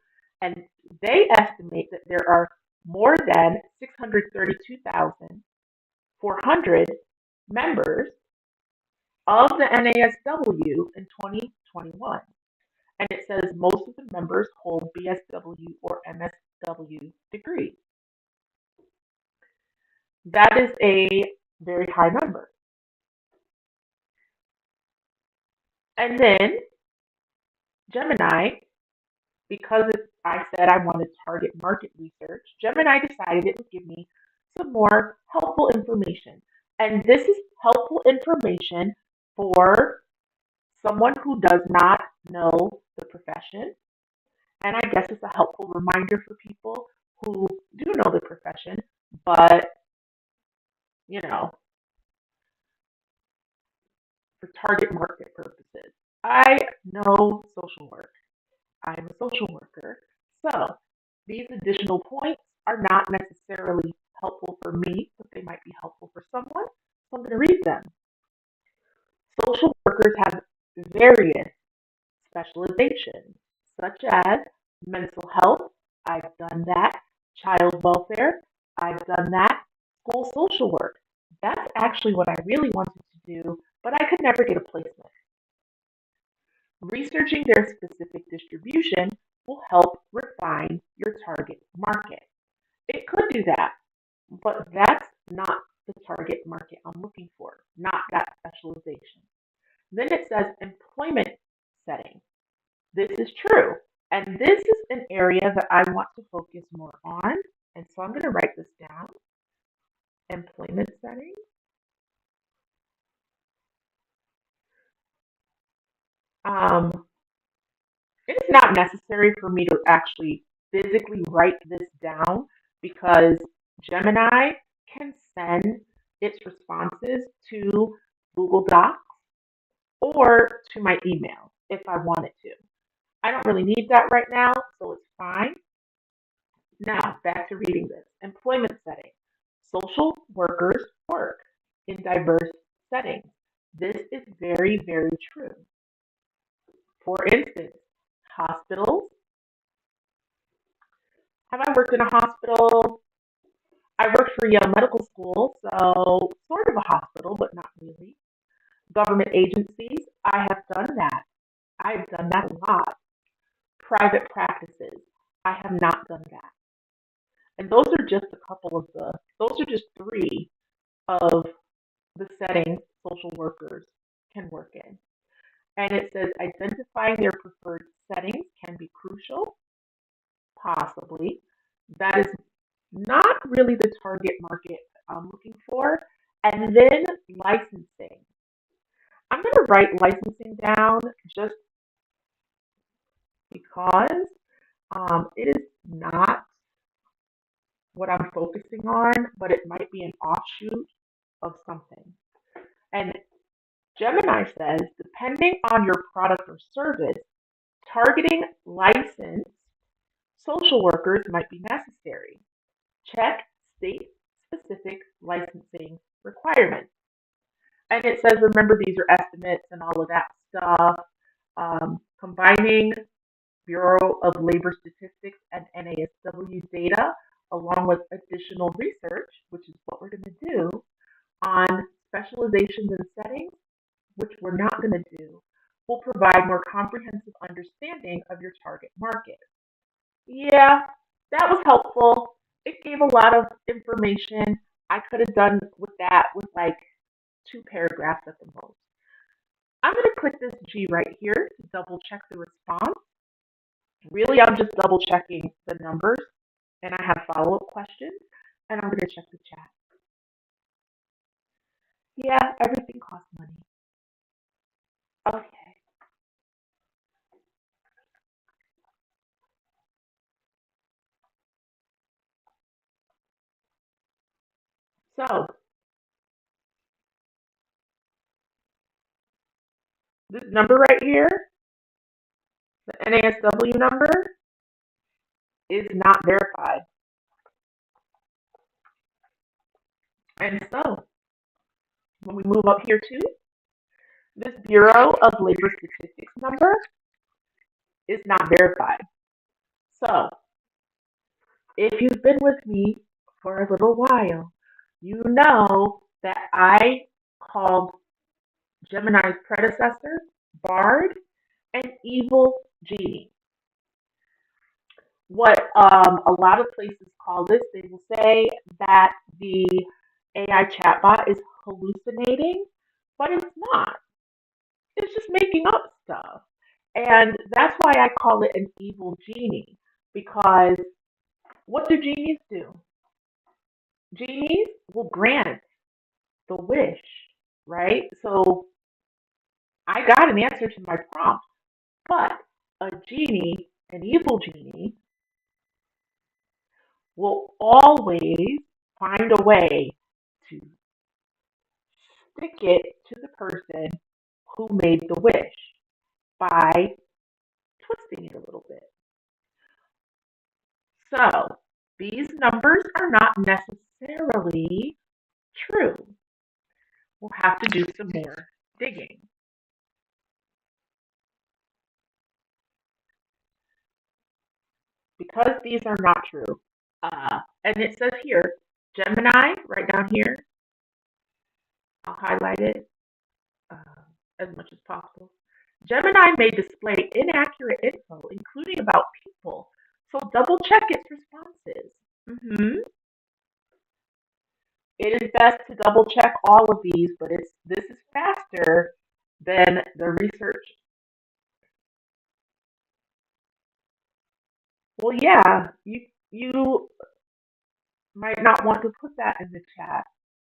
and they estimate that there are more than 632,400 members of the NASW in 2021. And it says most of the members hold BSW or MSW degrees. That is a very high number. And then Gemini, because I said I wanted target market research, Gemini decided it would give me some more helpful information. And this is helpful information for someone who does not know the profession. And I guess it's a helpful reminder for people who do know the profession, but, you know, for target market purposes. I know social work. I'm a social worker. So these additional points are not necessarily helpful for me, but they might be helpful for someone. So I'm going to read them. Social workers have various specializations, such as mental health. I've done that. Child welfare. I've done that. School social work. That's actually what I really wanted to do, but I could never get a placement. Researching their specific distribution will help refine your target market. It could do that, but that's not the target market I'm looking for, not that specialization. Then it says employment setting. This is true. And this is an area that I want to focus more on. And so I'm going to write this down. Employment setting. It's not necessary for me to actually physically write this down because Gemini can send its responses to Google Docs or to my email if I wanted to. I don't really need that right now, so it's fine. Now, back to reading this. Employment setting. Social workers work in diverse settings. This is very, very true. For instance, hospitals. Have I worked in a hospital? I worked for Yale Medical School, so sort of a hospital, but not really. Government agencies, I have done that. I've done that a lot. Private practices, I have not done that. And those are just those are just three of the settings social workers can work in. And it says identifying their preferred settings can be crucial, possibly. That is not really the target market I'm looking for. And then licensing. I'm going to write licensing down just because it is not what I'm focusing on, but it might be an offshoot of something. And Gemini says, depending on your product or service, targeting licensed social workers might be necessary. Check state specific licensing requirements. And it says, remember, these are estimates and all of that stuff. Combining Bureau of Labor Statistics and NASW data, along with additional research, which is what we're going to do, on specializations and settings, which we're not going to do, will provide more comprehensive understanding of your target market. Yeah, that was helpful. It gave a lot of information. I could have done with that with like 2 paragraphs at the most. I'm going to click this G right here to double check the response. Really, I'm just double checking the numbers and I have follow-up questions and I'm going to check the chat. Yeah, everything costs money. Okay. So, this number right here, the NASW number, is not verified. And so, when we move up here to this Bureau of Labor Statistics number is not verified. So, if you've been with me for a little while, you know that I called Gemini's predecessor Bard an evil genie. What a lot of places call this, they will say that the AI chatbot is hallucinating, but it's not. It's just making up stuff. And that's why I call it an evil genie, because what do genies do? Genies will grant the wish, right? So I got an answer to my prompt, but a genie, an evil genie, will always find a way to stick it to the person who made the wish by twisting it a little bit. So these numbers are not necessarily true. We'll have to do some more digging. Because these are not true, and it says here, Gemini, right down here, I'll highlight it as much as possible. Gemini may display inaccurate info, including about people, so double check its responses. It is best to double check all of these, but this is faster than the research. Well, yeah, you might not want to put that in the chat,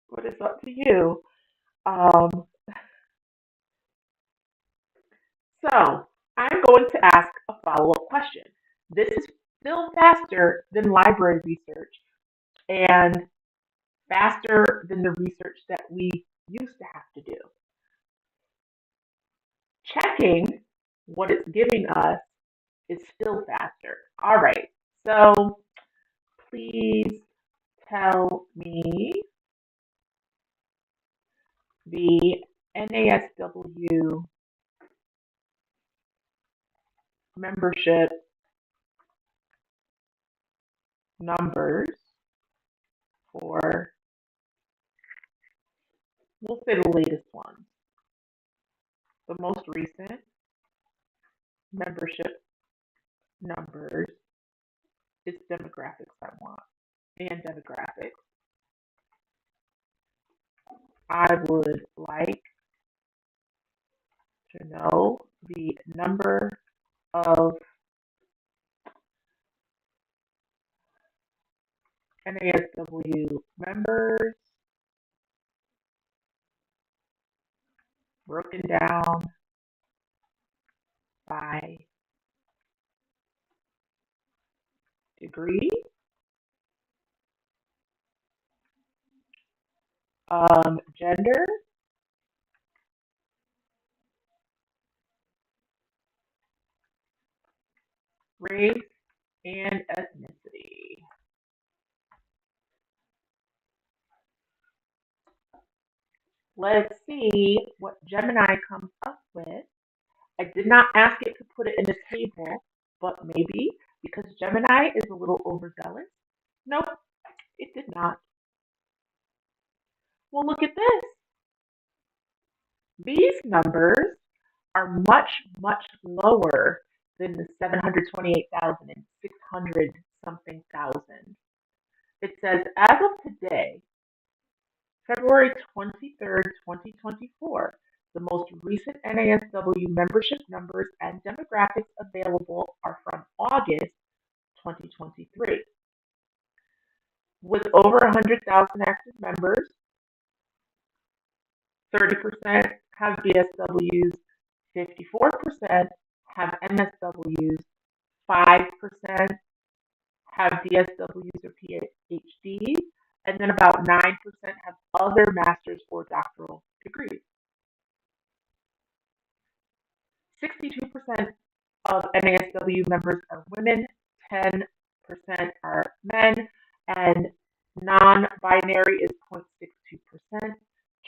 but it's up to you. Um, so I'm going to ask a follow-up question. This is still faster than library research and faster than the research that we used to have to do. Checking what it's giving us is still faster. All right, so please tell me the NASW membership numbers for, we'll say the latest one, the most recent membership numbers. It's demographics I want, and demographics. I would like to know the number of NASW members broken down by degree, gender, race, and ethnicity. Let's see what Gemini comes up with. I did not ask it to put it in a table, but maybe because Gemini is a little overzealous. Nope, it did not. Well, look at this. These numbers are much, much lower than the 728,000 and 600 something thousand. It says, as of today, February 23rd, 2024, the most recent NASW membership numbers and demographics available are from August 2023. With over 100,000 active members, 30% have BSWs, 54% have MSWs, 5% have DSWs or PhDs, and then about 9% have other master's or doctoral degrees. 62% of NASW members are women, 10% are men, and non-binary is 0.62%,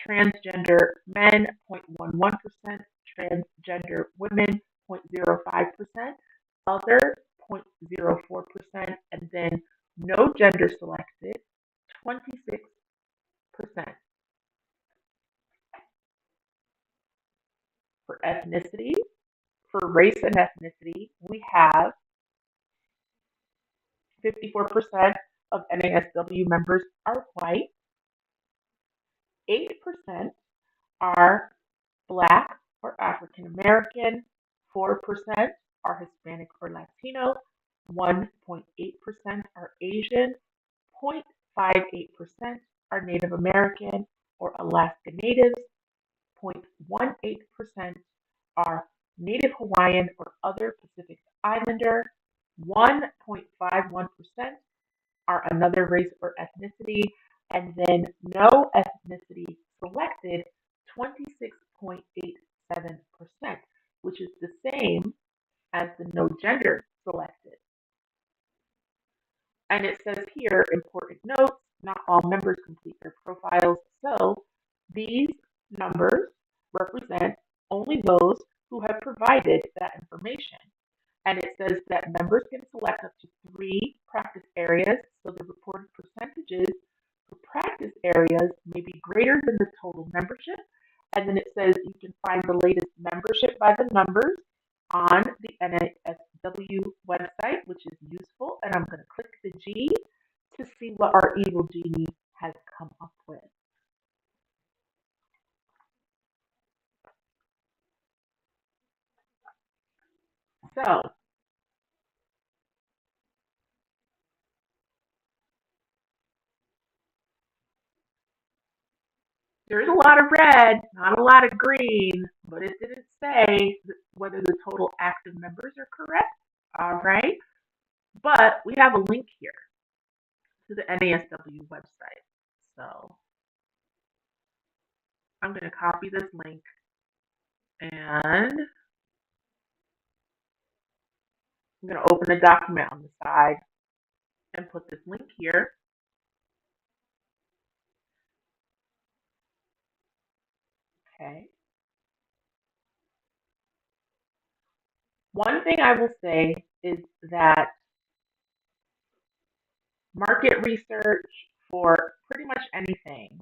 transgender men 0.11%, transgender women 0.05%, other 0.04%, and then no gender selected 26%. For ethnicity, for race and ethnicity, we have 54% of NASW members are white, 8% are Black or African American, are Hispanic or Latino, 1.8% are Asian, 0.58% are Native American or Alaska Natives, 0.18% are Native Hawaiian or other Pacific Islander, 1.51% are another race or ethnicity, and then no ethnicity selected, 26.87%, which is the same as the no gender selected. And it says here, important notes, not all members complete their profiles, so these numbers represent only those who have provided that information. And it says that members can select up to 3 practice areas, so the reported percentages for practice areas may be greater than the total membership. And then it says you can find the latest membership by the numbers on the NASW website, which is useful. And I'm going to click the G to see what our evil genie has come up with. So, there's a lot of red, not a lot of green, but it didn't say whether the total active members are correct. All right. But we have a link here to the NASW website. So I'm going to copy this link and I'm going to open the document on the side and put this link here. Okay. One thing I will say is that market research for pretty much anything,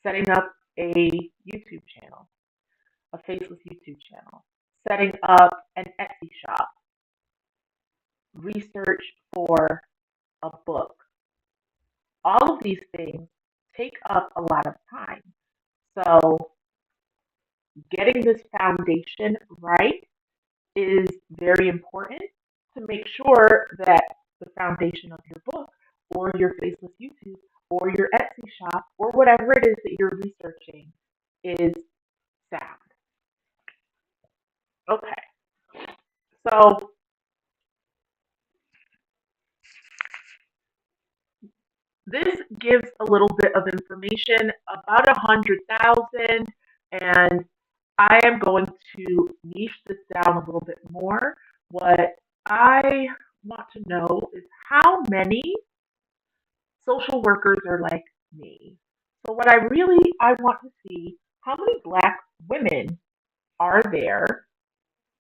setting up a YouTube channel, a faceless YouTube channel, setting up an Etsy shop, research for a book, all of these things take up a lot of time. So getting this foundation right is very important to make sure that the foundation of your book or your faceless YouTube or your Etsy shop or whatever it is that you're researching is sound. Okay, so this gives a little bit of information, about 100,000, and I am going to niche this down a little bit more. What I want to know is how many social workers are like me. So what I want to see, how many Black women are there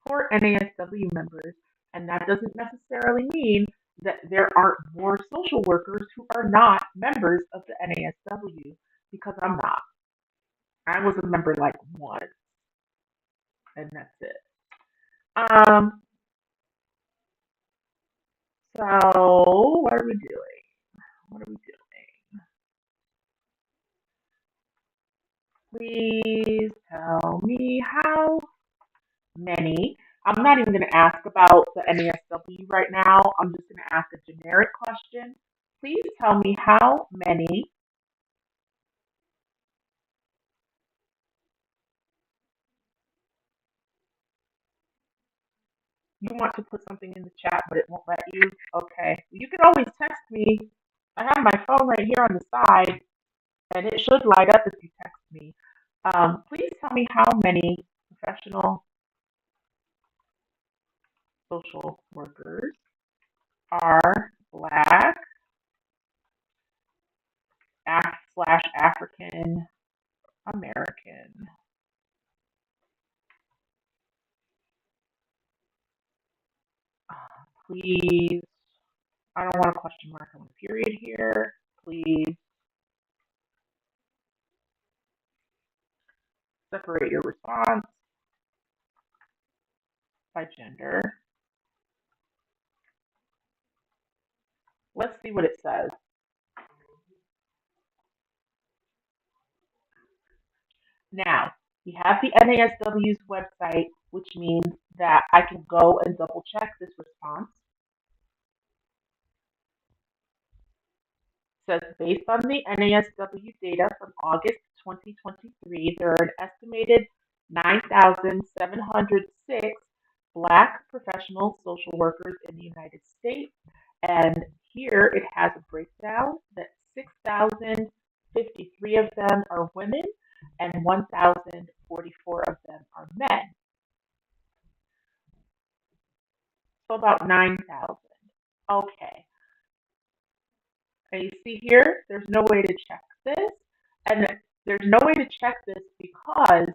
for NASW members? And that doesn't necessarily mean that there aren't more social workers who are not members of the NASW, because I'm not. I was a member like once, and that's it. Um, so what are we doing? What are we doing? Please tell me how many. I'm not even going to ask about the NASW right now. I'm just going to ask a generic question. Please tell me how many you want to put something in the chat, but it won't let you. Okay. You can always text me. I have my phone right here on the side, and it should light up if you text me. Please tell me how many professional social workers are Black slash African American. Please, I don't want a question mark, I want a period here. Please separate your response by gender. Let's see what it says. Now, We have the NASW's website, which means that I can go and double check this response. It says based on the NASW data from August 2023, there are an estimated 9,706 Black professional social workers in the United States. And here it has a breakdown that 6,053 of them are women and 1,044 of them are men. So about 9,000. Okay. And you see here, there's no way to check this. And there's no way to check this because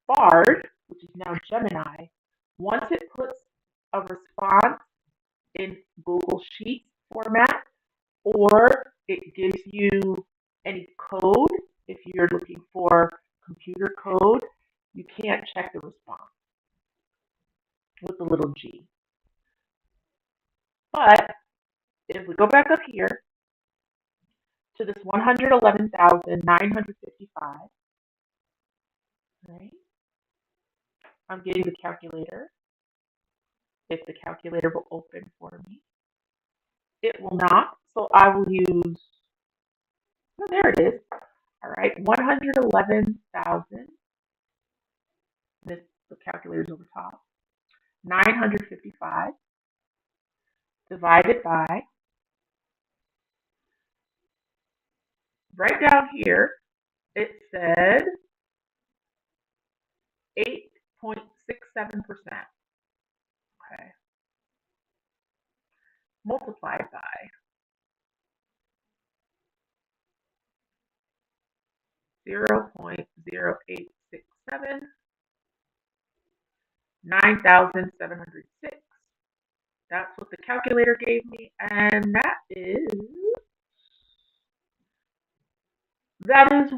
Bard, which is now Gemini, once it puts a response in Google Sheets format, or it gives you any code, if you're looking for computer code, you can't check the response with the little g. But if we go back up here to this 111,955, right? I'm getting the calculator. If the calculator will open for me. It will not, so I will use, oh, there it is. All right, 111,000. The calculator's over top. 955 divided by, right down here, it said 8.67%. Okay. Multiplied by 0.0867, 9,706. That's what the calculator gave me, and that is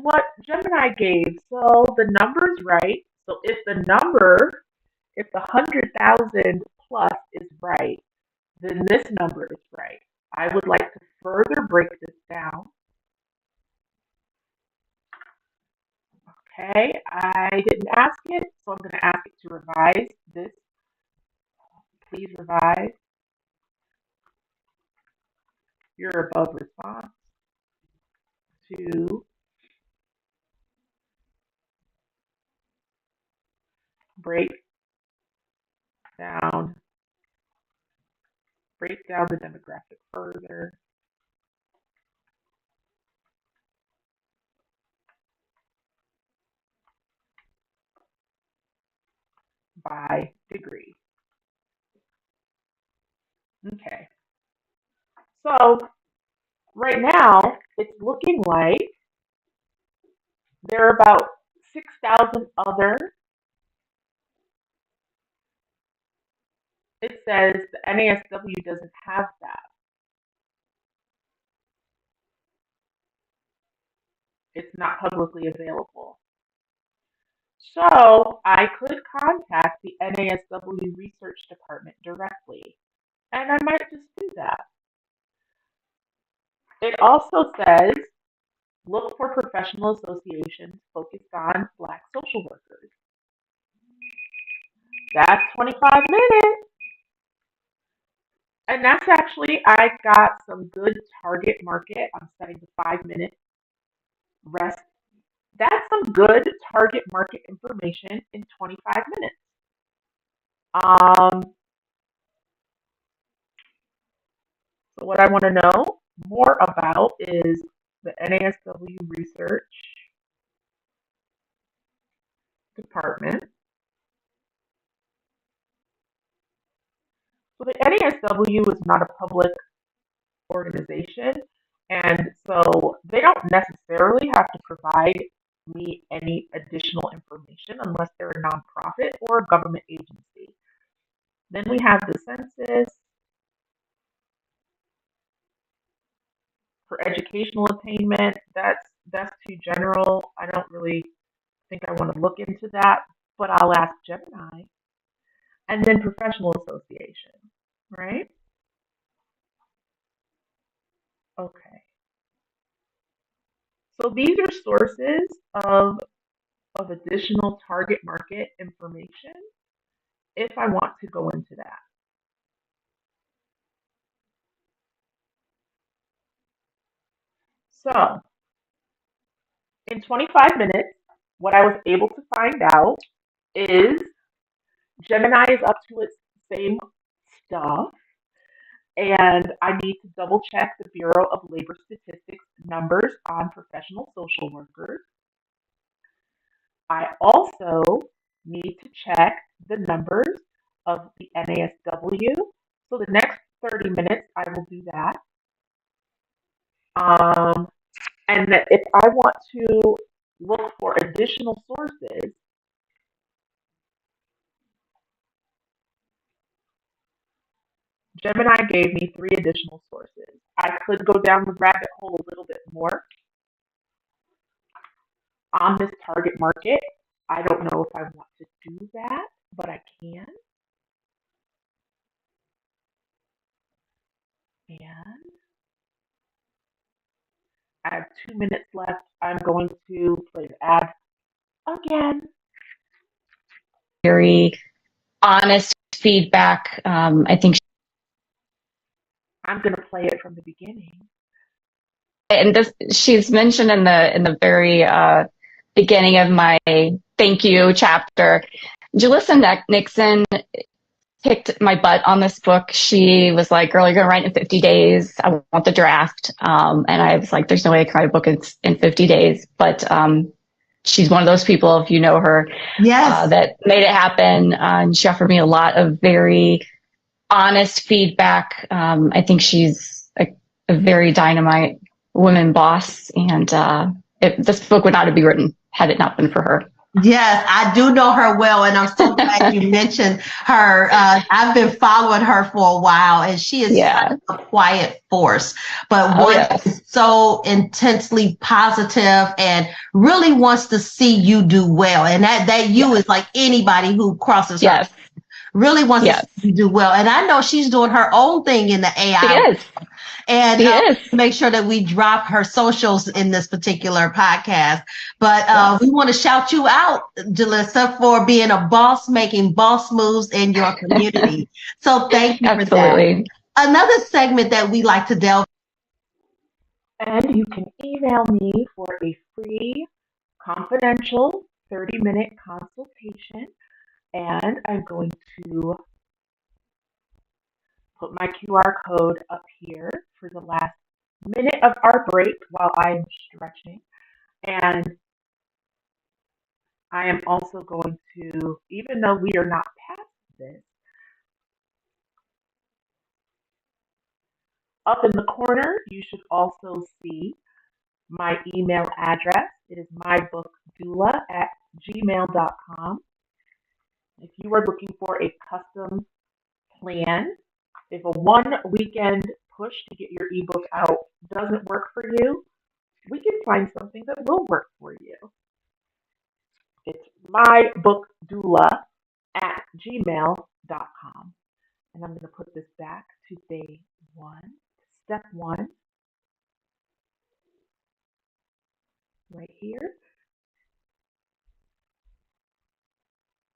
what Gemini gave. So the number's right. So if the 100,000 plus is right, then this number is right. I would like to further break this down. Okay, I didn't ask it, so I'm going to ask it to revise this. Please revise your above response to break down the demographic further by degree. Okay. So right now, it's looking like there are about 6,000 other. It says the NASW doesn't have that. It's not publicly available. So I could contact the NASW Research Department directly, and I might just do that. It also says, look for professional associations focused on Black social workers. That's 25 minutes. And that's actually, I got some good target market. I'm setting the 5-minute rest. That's some good target market information in 25 minutes. So what I want to know more about is the NASW Research Department. So the NASW is not a public organization, and so they don't necessarily have to provide me any additional information unless they're a nonprofit or a government agency. Then we have the census for educational attainment. That's too general. I don't really think I want to look into that, but I'll ask Gemini. And then professional association, right? Okay. So these are sources of of additional target market information if I want to go into that. So, in 25 minutes, what I was able to find out is Gemini is up to its same stuff, and I need to double check the Bureau of Labor Statistics numbers on professional social workers. I also need to check the numbers of the NASW. So the next 30 minutes, I will do that. And if I want to look for additional sources, Gemini gave me 3 additional sources. I could go down the rabbit hole a little bit more on this target market. I don't know if I want to do that, but I can. And I have 2 minutes left. I'm going to play the ad again. Very honest feedback. I think I'm going to play it from the beginning. and this she's mentioned in the very beginning of my thank you chapter. Julissa Nixon kicked my butt on this book. She was like, "Girl, you're gonna write in 50 days. I want the draft." And I was like, "There's no way I can write a book in 50 days." But she's one of those people, if you know her, Yes. that made it happen. And she offered me a lot of very honest feedback. I think she's a very dynamite woman boss, and this book would not have been written had it not been for her. Yes, I do know her well, and I'm so glad you mentioned her. I've been following her for a while, and she is such a quiet force, but one is so intensely positive and really wants to see you do well. And that you is like anybody who crosses her. Really wants to see you do well. And I know she's doing her own thing in the AI. She is. And make sure that we drop her socials in this particular podcast. But we want to shout you out, Julissa, for being a boss, making boss moves in your community. So thank you for that. Another segment that we like to delve. And you can email me for a free, confidential 30-minute consultation. And I'm going to put my QR code up here for the last minute of our break while I'm stretching. And I am also going to, even though we are not past this, up in the corner, you should also see my email address. It is mybookdoula@gmail.com. If you are looking for a custom plan, if a one weekend push to get your ebook out doesn't work for you, we can find something that will work for you. It's mybookdoula@gmail.com. And I'm going to put this back to day 1, step 1, right here.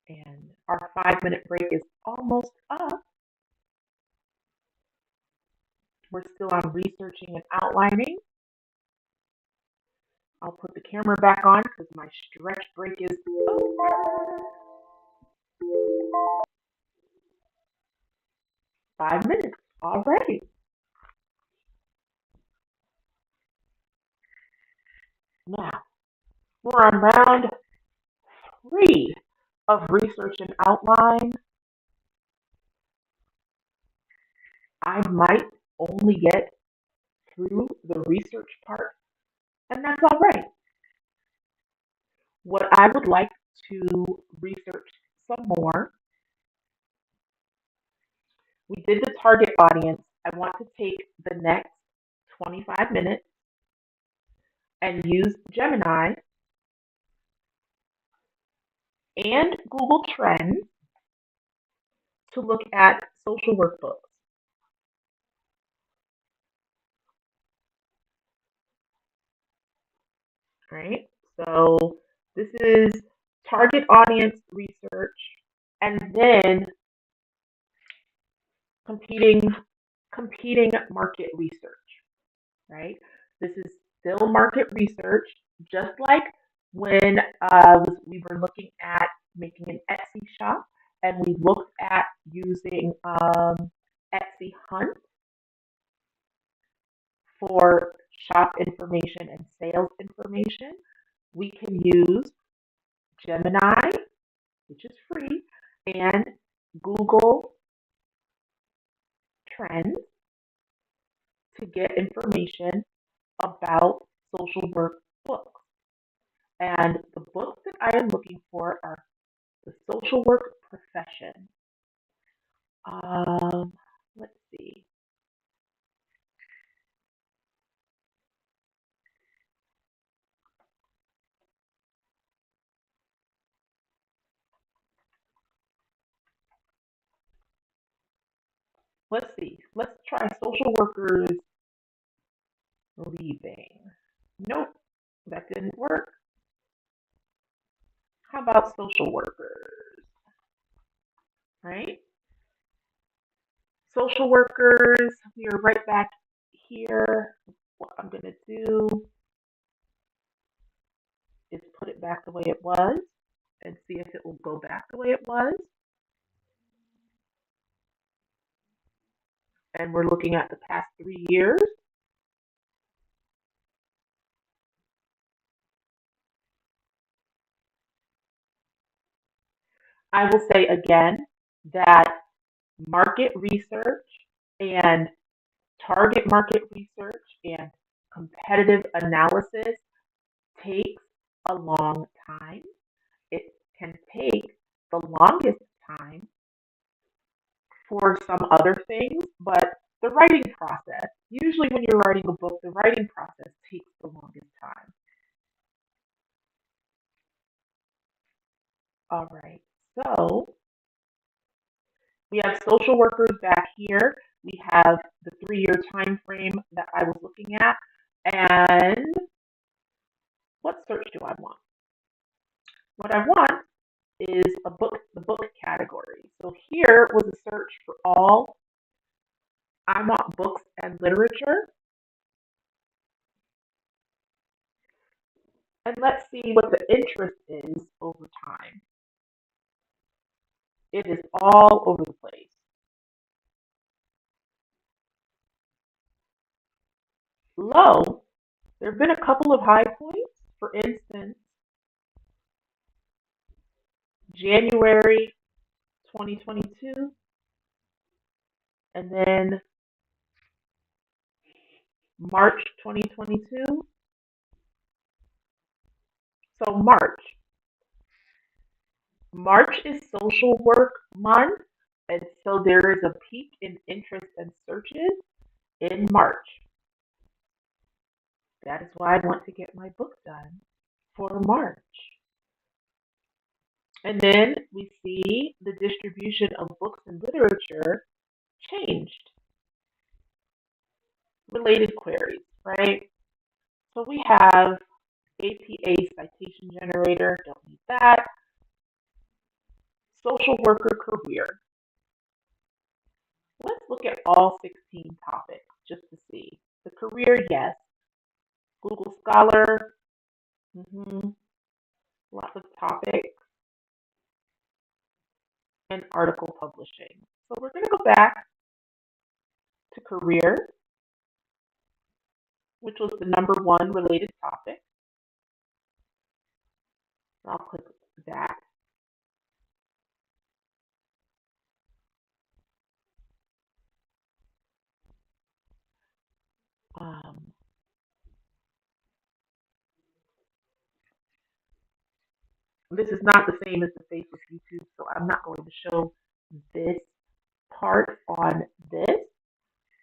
And our 5-minute break is almost up. We're still on researching and outlining. I'll put the camera back on because my stretch break is over. 5 minutes already. Now, we're on round 3 of research and outline. I might only get through the research part, and that's all right. What I would like to research some more, we did the target audience. I want to take the next 25 minutes and use Gemini and Google Trends to look at social workbooks. Right? So This is target audience research and then competing market research, right? This is still market research, just like when we were looking at making an Etsy shop and we looked at using Etsy Hunt for shop information and sales information. We can use Gemini, which is free, and Google Trends to get information about social work books. And the books that I am looking for are the social work profession. Um, let's see. Let's see. Let's try social workers leaving. Nope, that didn't work. How about social workers? Right? Social workers, we are right back here. What I'm going to do is put it back the way it was and see if it will go back the way it was. And we're looking at the past 3 years. I will say again that market research and target market research and competitive analysis takes a long time. It can take the longest time for some other things, but the writing process, usually when you're writing a book, the writing process takes the longest time. All right, so we have social workers back here. We have the 3-year time frame that I was looking at. And what search do I want? What I want is the book category. So here was a search for all. I want books and literature. And let's see what the interest is over time. It is all over the place. Low, there have been a couple of high points. For instance, January 2022, and then March 2022. So March is social work month, and so there is a peak in interest and searches in March. That is why I want to get my book done for March. And then we see the distribution of books and literature changed. Related queries, right? So we have APA citation generator, don't need that. Social worker career. Let's look at all 16 topics just to see. The career, yes. Google Scholar, lots of topics, and article publishing. So we're going to go back to career, which was the #1 related topic. I'll click that. This is not the same as the Facebook YouTube, so I'm not going to show this part on this.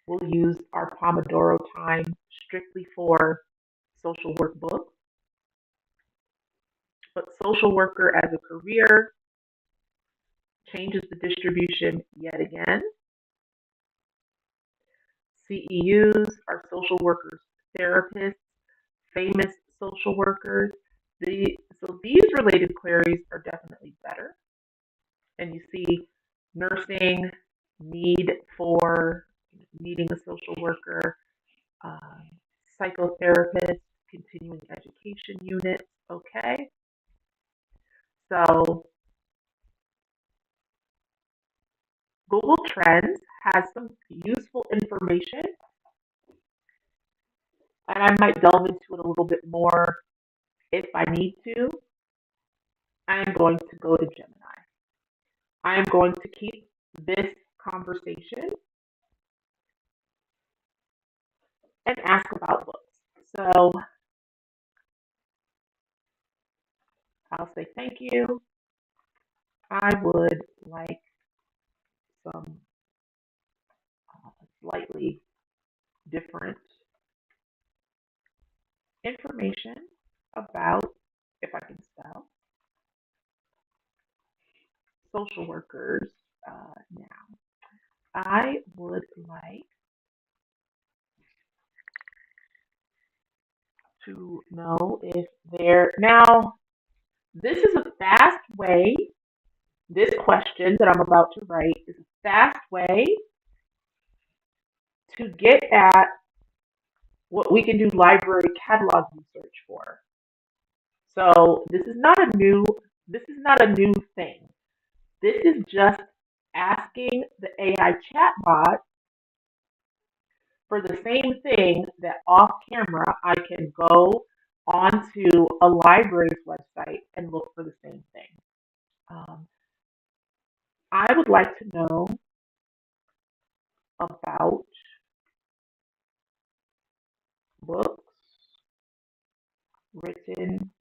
We'll use our Pomodoro time strictly for social work books. But social worker as a career changes the distribution yet again. CEUs are social workers, therapists, famous social workers. The So these related queries are definitely better. And you see nursing, need for, needing a social worker, um, psychotherapist, continuing education units. Okay. So Google Trends has some useful information, and I might delve into it a little bit more if I need to. I am going to go to Gemini. I am going to keep this conversation and ask about books. So I'll say thank you. I would like some slightly different information about, if I can spell, social workers now. I would like to know if they're now. This is a fast way. This question that I'm about to write is a fast way to get at what we can do library catalog research for. So this is not a new thing. This is just asking the AI chatbot for the same thing that off camera I can go onto a library's website and look for the same thing. Um, I would like to know about books written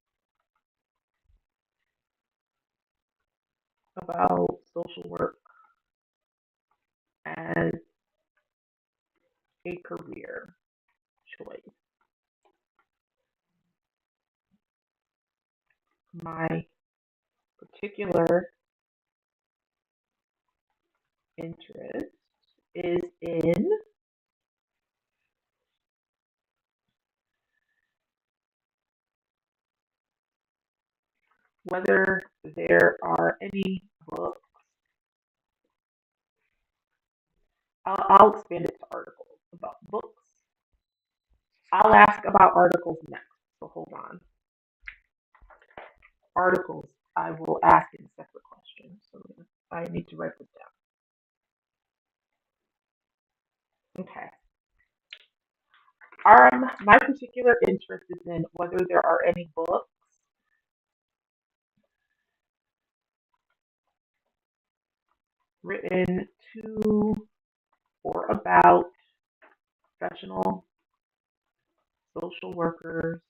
about social work as a career choice. My particular interest is in whether there are any books. I'll expand it to articles about books. I'll ask about articles next, so hold on. Articles, I will ask in a separate question, so I need to write this down. Okay. My particular interest is in whether there are any books written to or about professional social workers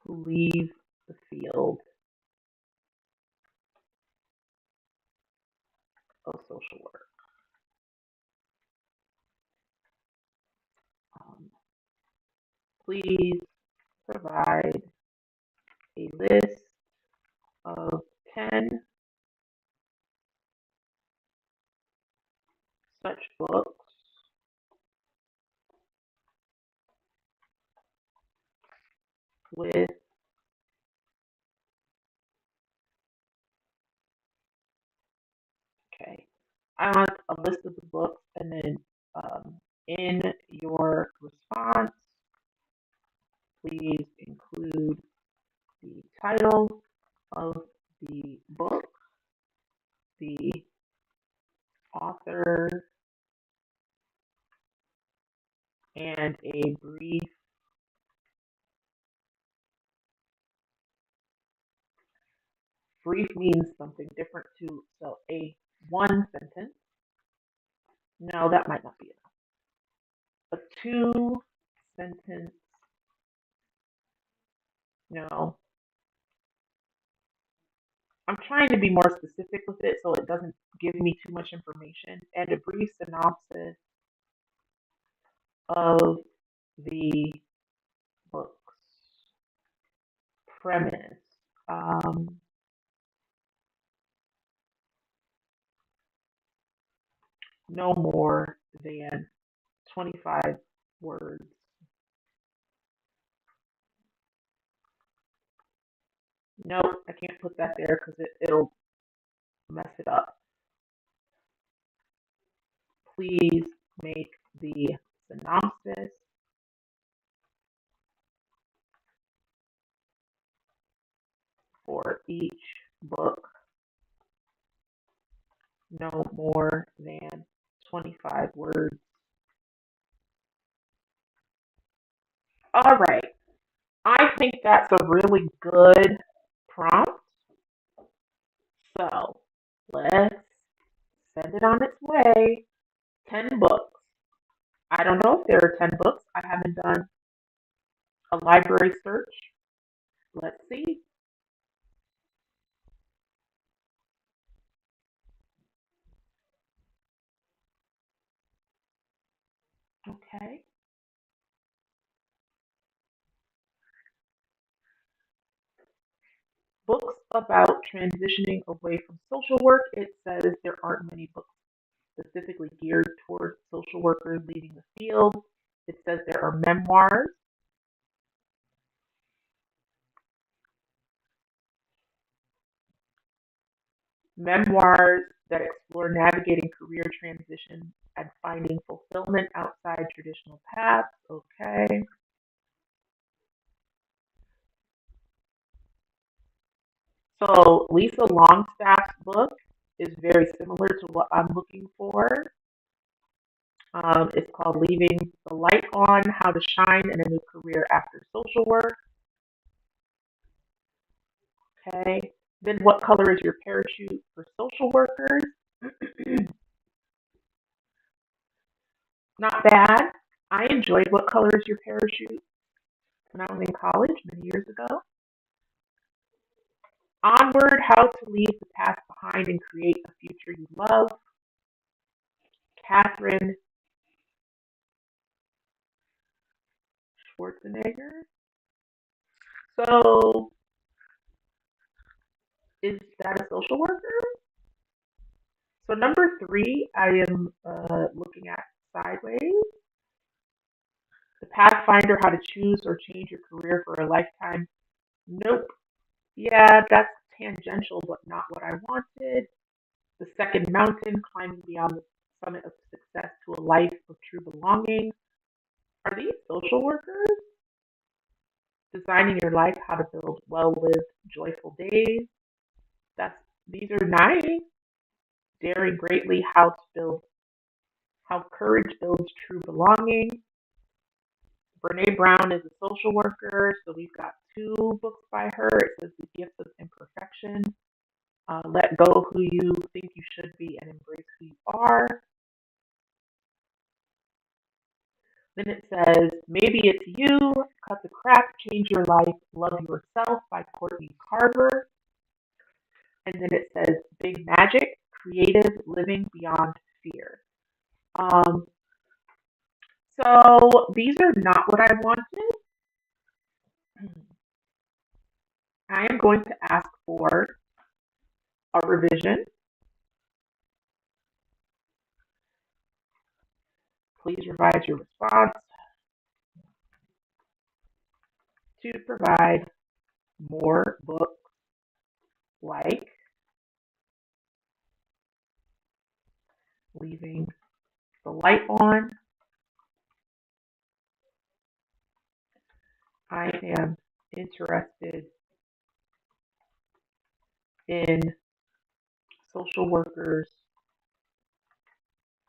who leave the field of social work. Um, Please provide a list of 10 such books with, okay, I want a list of the books, and then in your response, please include the title of the book, the author, and a brief means something different too. So a one sentence. No, that might not be enough. A two sentence. No. I'm trying to be more specific with it so it doesn't give me too much information. And a brief synopsis of the book's premise. Um, no more than 25 words. Nope, I can't put that there because it'll mess it up. Please make the synopsis for each book no more than 25 words. All right. I think that's a really good prompt. So let's send it on its way. 10 books. I don't know if there are 10 books. I haven't done a library search. Let's see. Okay. Books about transitioning away from social work. It says there aren't many books specifically geared towards social workers leaving the field. It says there are memoirs that explore navigating career transition and finding fulfillment outside traditional paths. Okay. So Lisa Longstaff's book is very similar to what I'm looking for. It's called Leaving the Light On, How to Shine in a New Career After Social Work. Okay. Then What Color is Your Parachute for Social Workers? Not bad. I enjoyed What Color is Your Parachute when I was in college many years ago. Onward, How to Leave the Past Behind and Create a Future You Love. Catherine Schwarzenegger. So, is that a social worker? So, number 3, I am looking at Sideways. The Pathfinder, How to Choose or Change Your Career for a Lifetime. Nope. Yeah, that's tangential, but not what I wanted. The Second Mountain, Climbing Beyond the Summit of Success to a Life of True Belonging. Are these social workers? Designing Your Life, How to Build Well-Lived, Joyful Days. These are nice. Daring Greatly, How Courage Builds True Belonging. Brene Brown is a social worker, so we've got 2 books by her. It says The Gift of Imperfection. Let Go of Who You Think You Should Be and Embrace Who You Are. Then it says Maybe It's You, Cut the Crap, Change Your Life, Love Yourself by Courtney Carver. And then it says Big Magic, Creative Living Beyond Fear. So these are not what I wanted. I am going to ask for a revision. Please revise your response to provide more books like Leaving the Light On. I am interested in social workers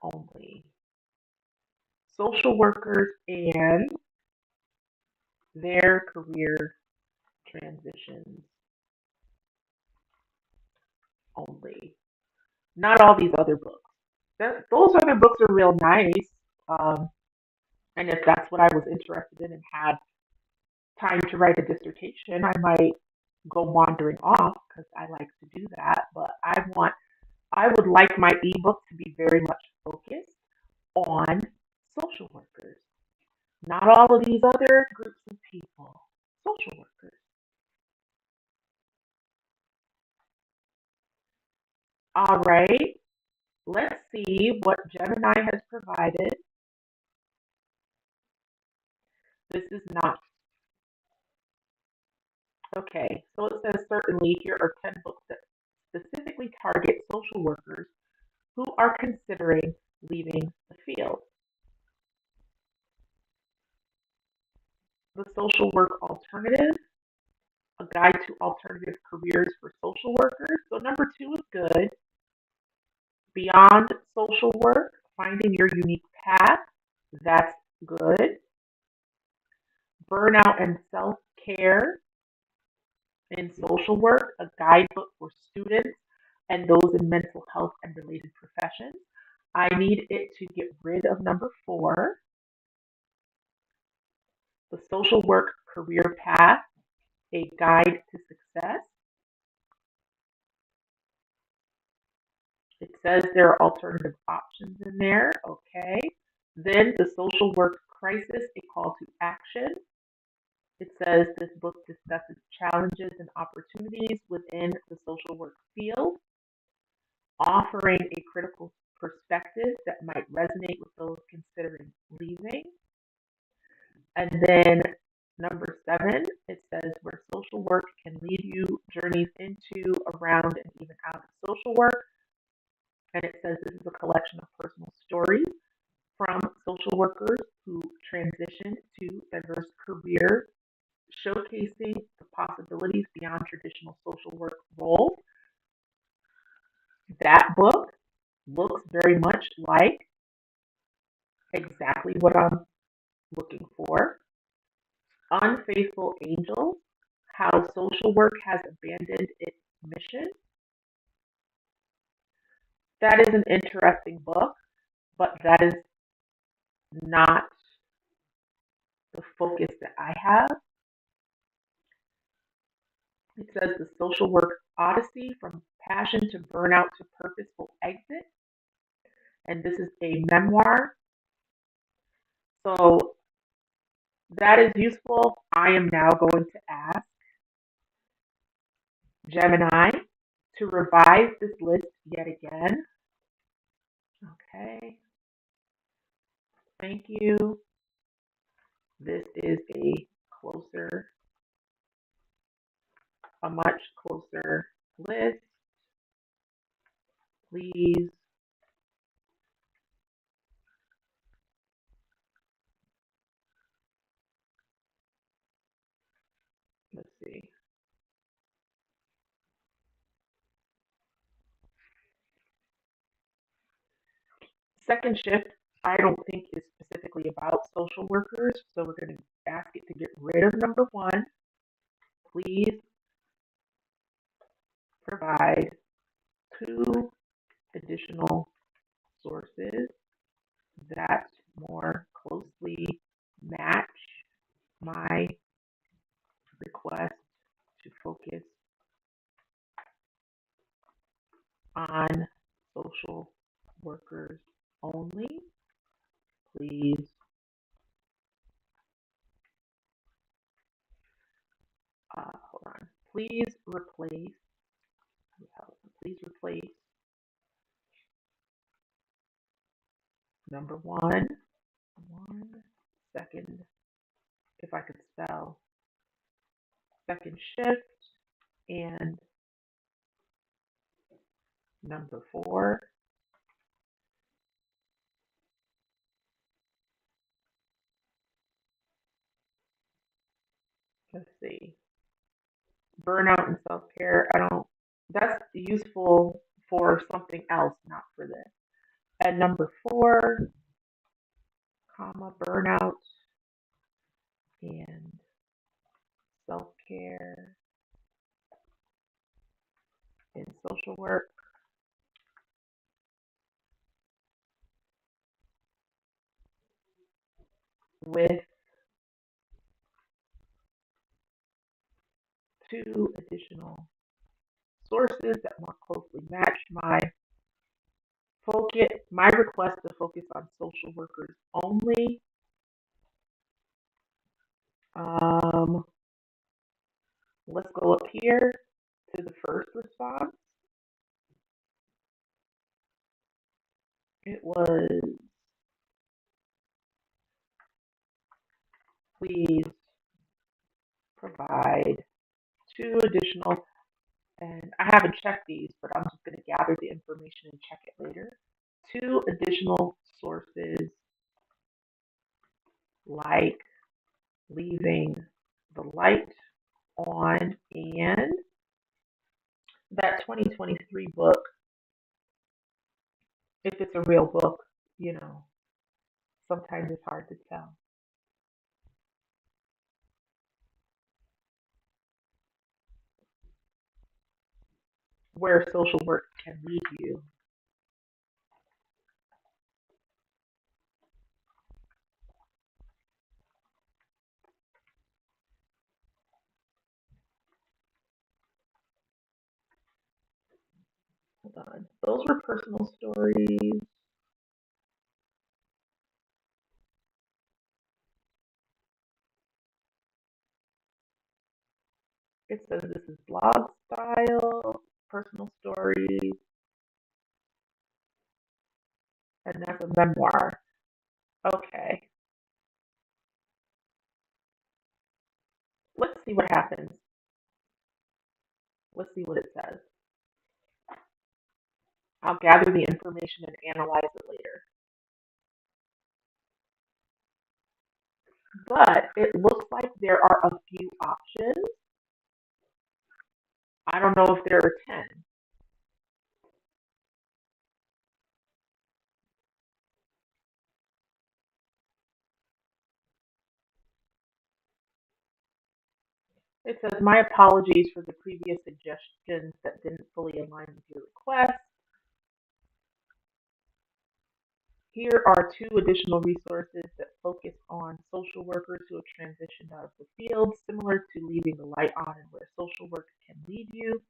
only. Social workers and their career transitions only. Not all these other books. Those other books are real nice. And if that's what I was interested in and had time to write a dissertation, I might go wandering off because I like to do that. But I would like my ebook to be very much focused on social workers, not all of these other groups of people. Social workers. All right, let's see what Gemini has provided. This is not Okay, so it says certainly here are 10 books that specifically target social workers who are considering leaving the field. The Social Work Alternative, a guide to alternative careers for social workers. So number 2 is good. Beyond social work, finding your unique path. That's good. Burnout and self-care in social work, a guidebook for students and those in mental health and related professions. I need it to get rid of number 4, the social work career path, a guide to success. It says there are alternative options in there. Okay. Then the social work crisis, a call to action. It says this book discusses challenges and opportunities within the social work field, offering a critical perspective that might resonate with those considering leaving. And then number 7, it says where social work can lead you, journeys into, around, and even out of social work. And it says this is a collection of personal stories from social workers who transition to diverse careers, showcasing the possibilities beyond traditional social work roles. That book looks very much like exactly what I'm looking for. Unfaithful Angels, How Social Work Has Abandoned Its Mission. That is an interesting book, but that is not the focus that I have. It says the social work odyssey from passion to burnout to purposeful exit. And this is a memoir. So that is useful. I am now going to ask Gemini to revise this list yet again. Okay. Thank you. This is a much closer list. Please let's see. Second shift, I don't think is specifically about social workers, so we're going to ask it to get rid of number 1. Please provide 2 additional sources that more closely match my request to focus on social workers only. Please hold on. Please replace number 1. 1 second, if I could spell second shift, and number 4. Let's see. Burnout and self-care. That's useful for something else, not for this. And number 4, burnout and self-care in social work with 2 additional sources that more closely match my request to focus on social workers only. Let's go up here to the first response. It was, please provide two additional, and I haven't checked these, but I'm just going to gather the information and check it later. Two additional sources like leaving the light on and that 2023 book, if it's a real book, you know, sometimes it's hard to tell. Where social work can lead you. Hold on. Those were personal stories. It says this is blog style, personal stories, and that's a memoir. Okay. Let's see what happens. Let's see what it says. I'll gather the information and analyze it later. But it looks like there are a few options. I don't know if there are 10. It says, my apologies for the previous suggestions that didn't fully align with your request. Here are two additional resources that focus on social workers who have transitioned out of the field, similar to leaving the light on and where social work can lead you.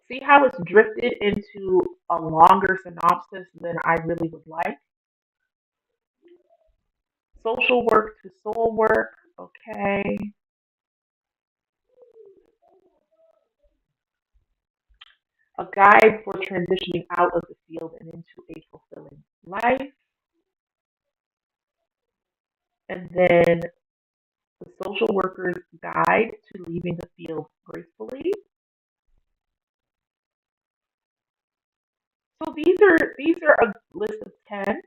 See how it's drifted into a longer synopsis than I really would like? Social work to soul work, okay. A guide for transitioning out of the field and into a fulfilling life. And then the social worker's guide to leaving the field gracefully. So these are a list of 10,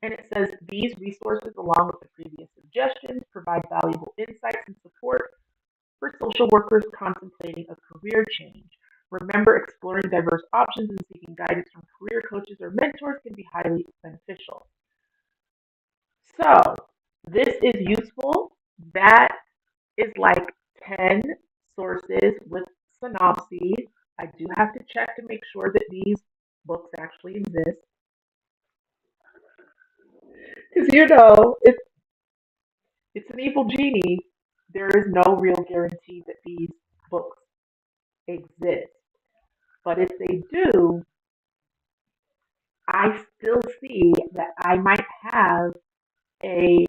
and it says these resources, along with the previous suggestions, provide valuable insights and support for social workers contemplating a career change. Remember, exploring diverse options and seeking guidance from career coaches or mentors can be highly beneficial. So this is useful. That is like 10 sources with synopses. I do have to check to make sure that these books actually exist. Because it's an evil genie. There is no real guarantee that these books exist. But if they do, I still see that I might have a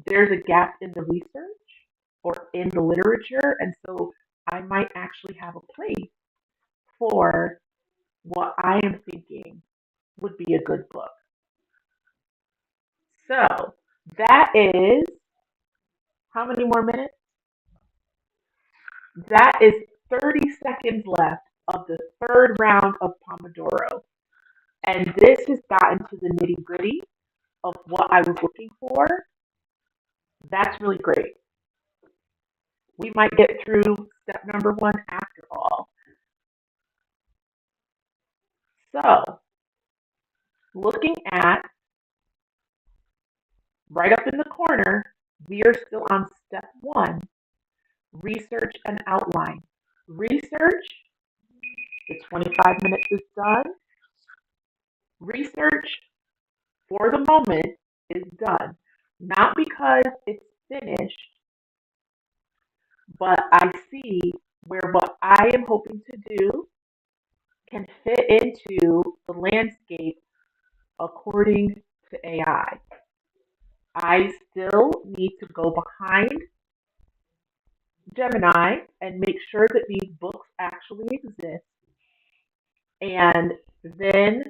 there's a gap in the research or in the literature, and so I might actually have a place for what I am thinking would be a good book. So that is how many more minutes? That is 30 seconds left of the third round of Pomodoro. And this has gotten to the nitty gritty of what I was looking for. That's really great. We might get through step number one after all. So, looking at right up in the corner, we are still on step one, research and outline. Research, the 25 minutes is done. Research, for the moment, is done. Not because it's finished, but I see where what I am hoping to do can fit into the landscape according to AI. I still need to go behind Gemini and make sure that these books actually exist, and then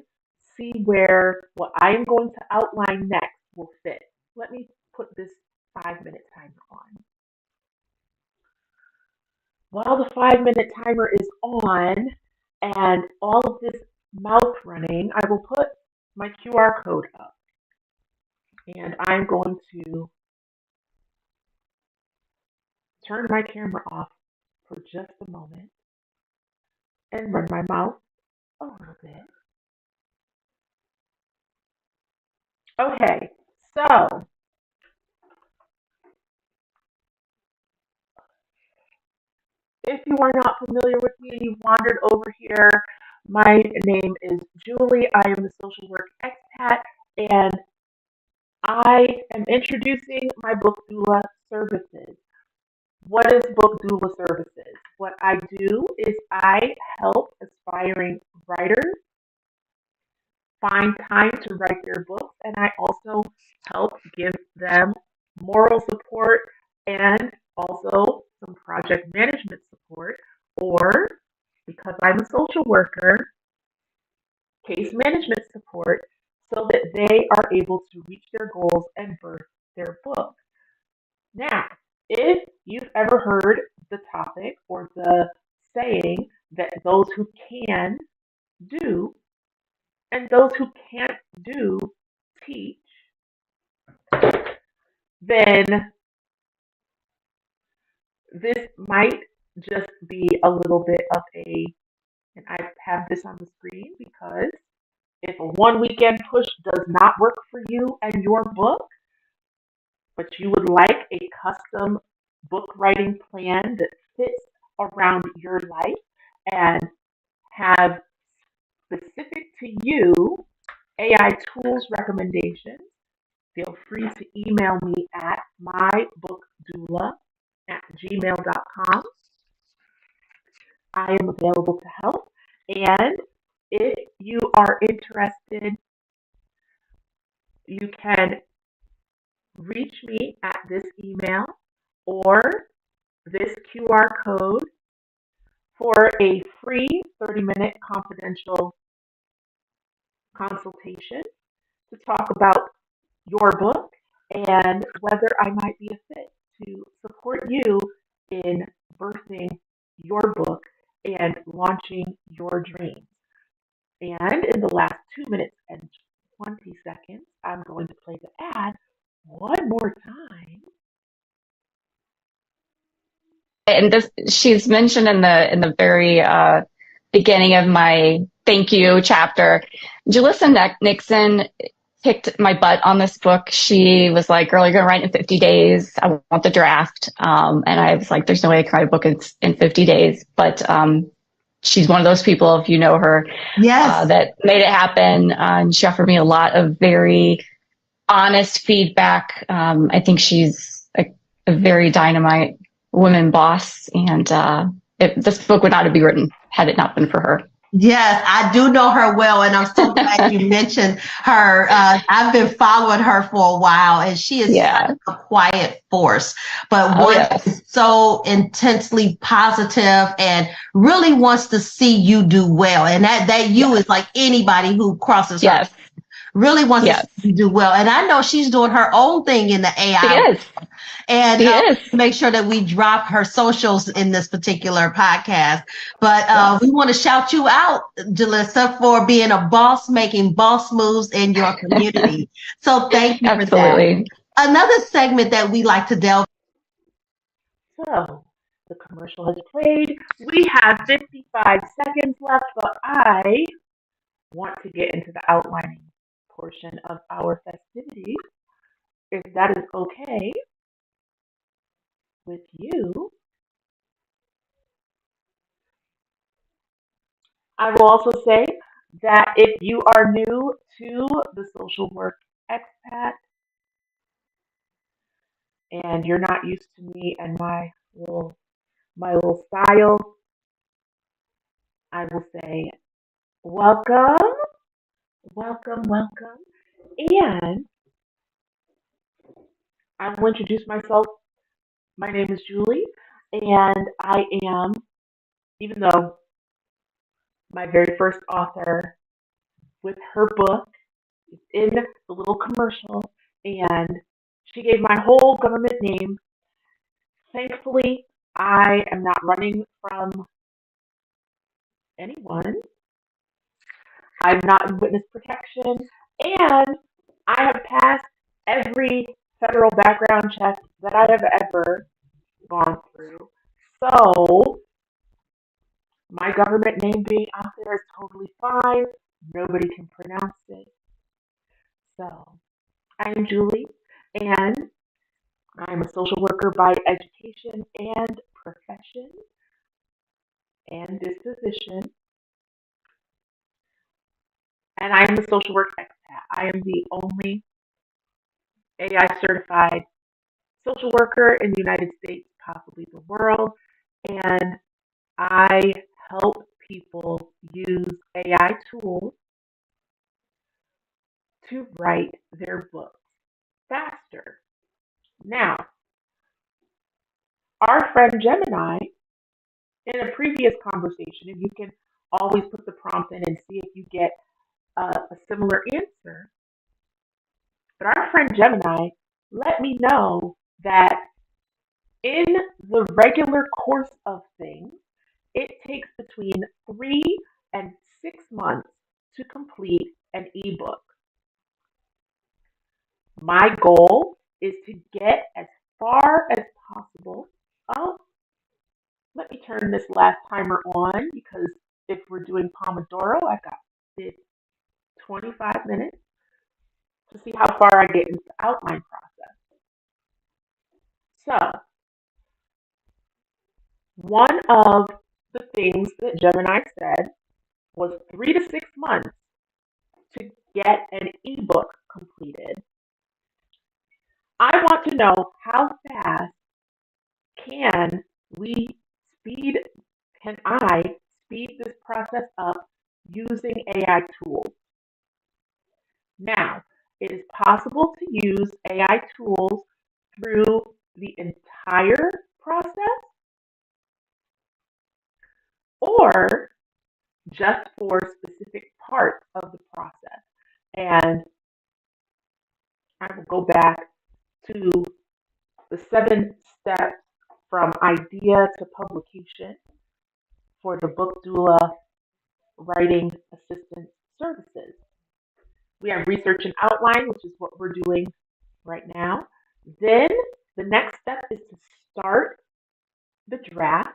see where what I am going to outline next will fit. Let me put this 5-minute timer on. while the 5 minute timer is on and all of this mouth running, I will put my QR code up. And I'm going to turn my camera off for just a moment and run my mouth a little bit. Okay, so if you are not familiar with me and you wandered over here, my name is Julie. I am a social work expat, and I am introducing my book doula services. What is book doula services? What I do is I help aspiring writers find time to write their books, and I also help give them moral support and also some project management support, or because I'm a social worker, case management support, so that they are able to reach their goals and birth their book. Now, if you've ever heard the topic or the saying that those who can do and those who can't do teach, then this might just be a little bit of and I have this on the screen because if a one weekend push does not work for you and your book, but you would like a custom book writing plan that fits around your life and have specific to you AI tools recommendations, feel free to email me at mybookdoula@gmail.com. I am available to help. And if you are interested, you can reach me at this email or this QR code for a free 30-minute confidential consultation to talk about your book and whether I might be a fit to support you in birthing your book and launching your dreams. And in the last 2 minutes and 20 seconds, I'm going to play the ad one more time. And this, she's mentioned in the very beginning of my thank you chapter. Julissa Nixon kicked my butt on this book. She was like, "Girl, you're gonna write in 50 days. I want the draft." And I was like, "There's no way I can write a book in 50 days." But she's one of those people, if you know her, Yes. that made it happen. And she offered me a lot of very honest feedback. I think she's a very dynamite woman boss, and this book would not have been written had it not been for her. Yes, I do know her well, and I'm so glad you mentioned her. I've been following her for a while, and she is such a quiet force, but one that is so intensely positive and really wants to see you do well. And that you is like anybody who crosses her. Really wants to see you do well. And I know she's doing her own thing in the AI. She is. And make sure that we drop her socials in this particular podcast. But we want to shout you out, Julissa, for being a boss, making boss moves in your community. So thank you for that. Another segment that we like to delve. So the commercial has played. We have 55 seconds left, but I want to get into the outlining portion of our festivities, if that is okay with you. I will also say that if you are new to the social work expat and you're not used to me and my little style, I will say welcome, welcome, welcome. And I will introduce myself. My name is Julie, and I am, even though my very first author with her book is in the little commercial, and she gave my whole government name. Thankfully, I am not running from anyone. I'm not in witness protection, and I have passed every federal background check that I have ever gone through. So my government name being out there is totally fine. Nobody can pronounce it. So I'm Julie, and I'm a social worker by education and profession and disposition. And I am a social work expat. I am the only AI certified social worker in the United States, possibly the world. And I help people use AI tools to write their books faster. Now, our friend Gemini, in a previous conversation, and you can always put the prompt in and see if you get a similar answer. But our friend Gemini let me know that in the regular course of things, it takes between 3 and 6 months to complete an ebook. My goal is to get as far as possible. Oh, let me turn this last timer on because if we're doing Pomodoro, I got 25 minutes to see how far I get into the outline process. So, one of the things that Gemini said was 3 to 6 months to get an ebook completed. I want to know how fast can we speed, can I speed this process up using AI tools? Now, it is possible to use AI tools through the entire process or just for specific parts of the process. And I will go back to the 7 steps from idea to publication for the Book Doula Writing Assistance Services. We have research and outline, which is what we're doing right now. Then the next step is to start the draft.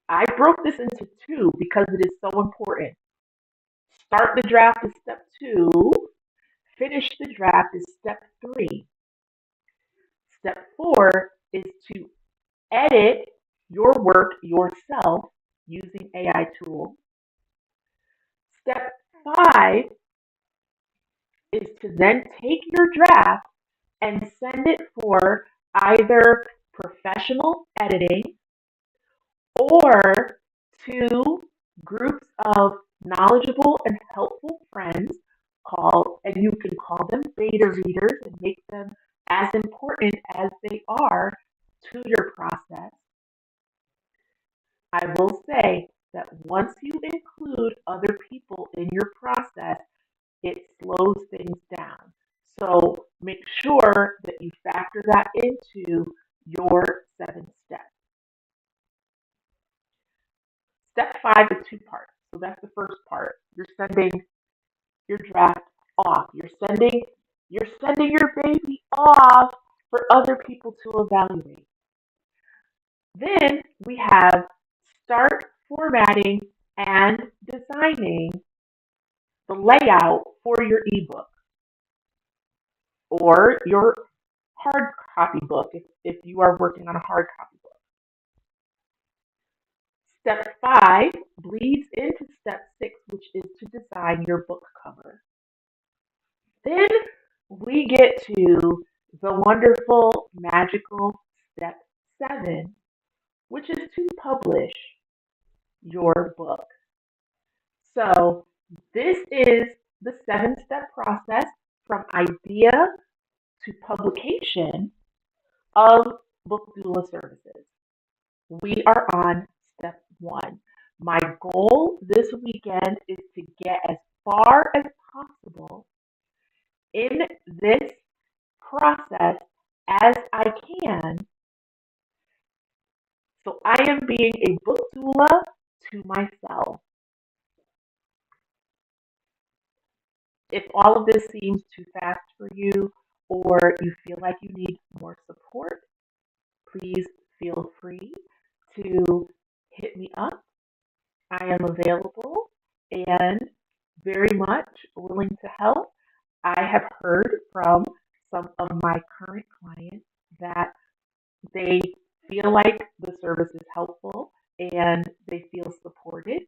I broke this into 2 because it is so important. Start the draft is step 2. Finish the draft is step 3. Step 4 is to edit your work yourself using AI tools. Step 5 is to then take your draft and send it for either professional editing or to groups of knowledgeable and helpful friends and you can call them beta readers and make them as important as they are to your process. I will say that once you include other people in your process, it slows things down. So make sure that you factor that into your 7 steps. Step 5 is 2 parts. So that's the first part. You're sending your draft off. You're sending your baby off for other people to evaluate. Then we have start formatting and designing the layout for your ebook or your hard copy book if you are working on a hard copy book. Step 5 bleeds into step 6, which is to design your book cover. Then we get to the wonderful, magical step 7, which is to publish your book. So this is the 7-step process from idea to publication of Book Doula Services. We are on step 1. My goal this weekend is to get as far as possible in this process as I can So I am being a book doula to myself. If all of this seems too fast for you or you feel like you need more support, please feel free to hit me up. I am available and very much willing to help. I have heard from some of my current clients that they feel like the service is helpful and they feel supported.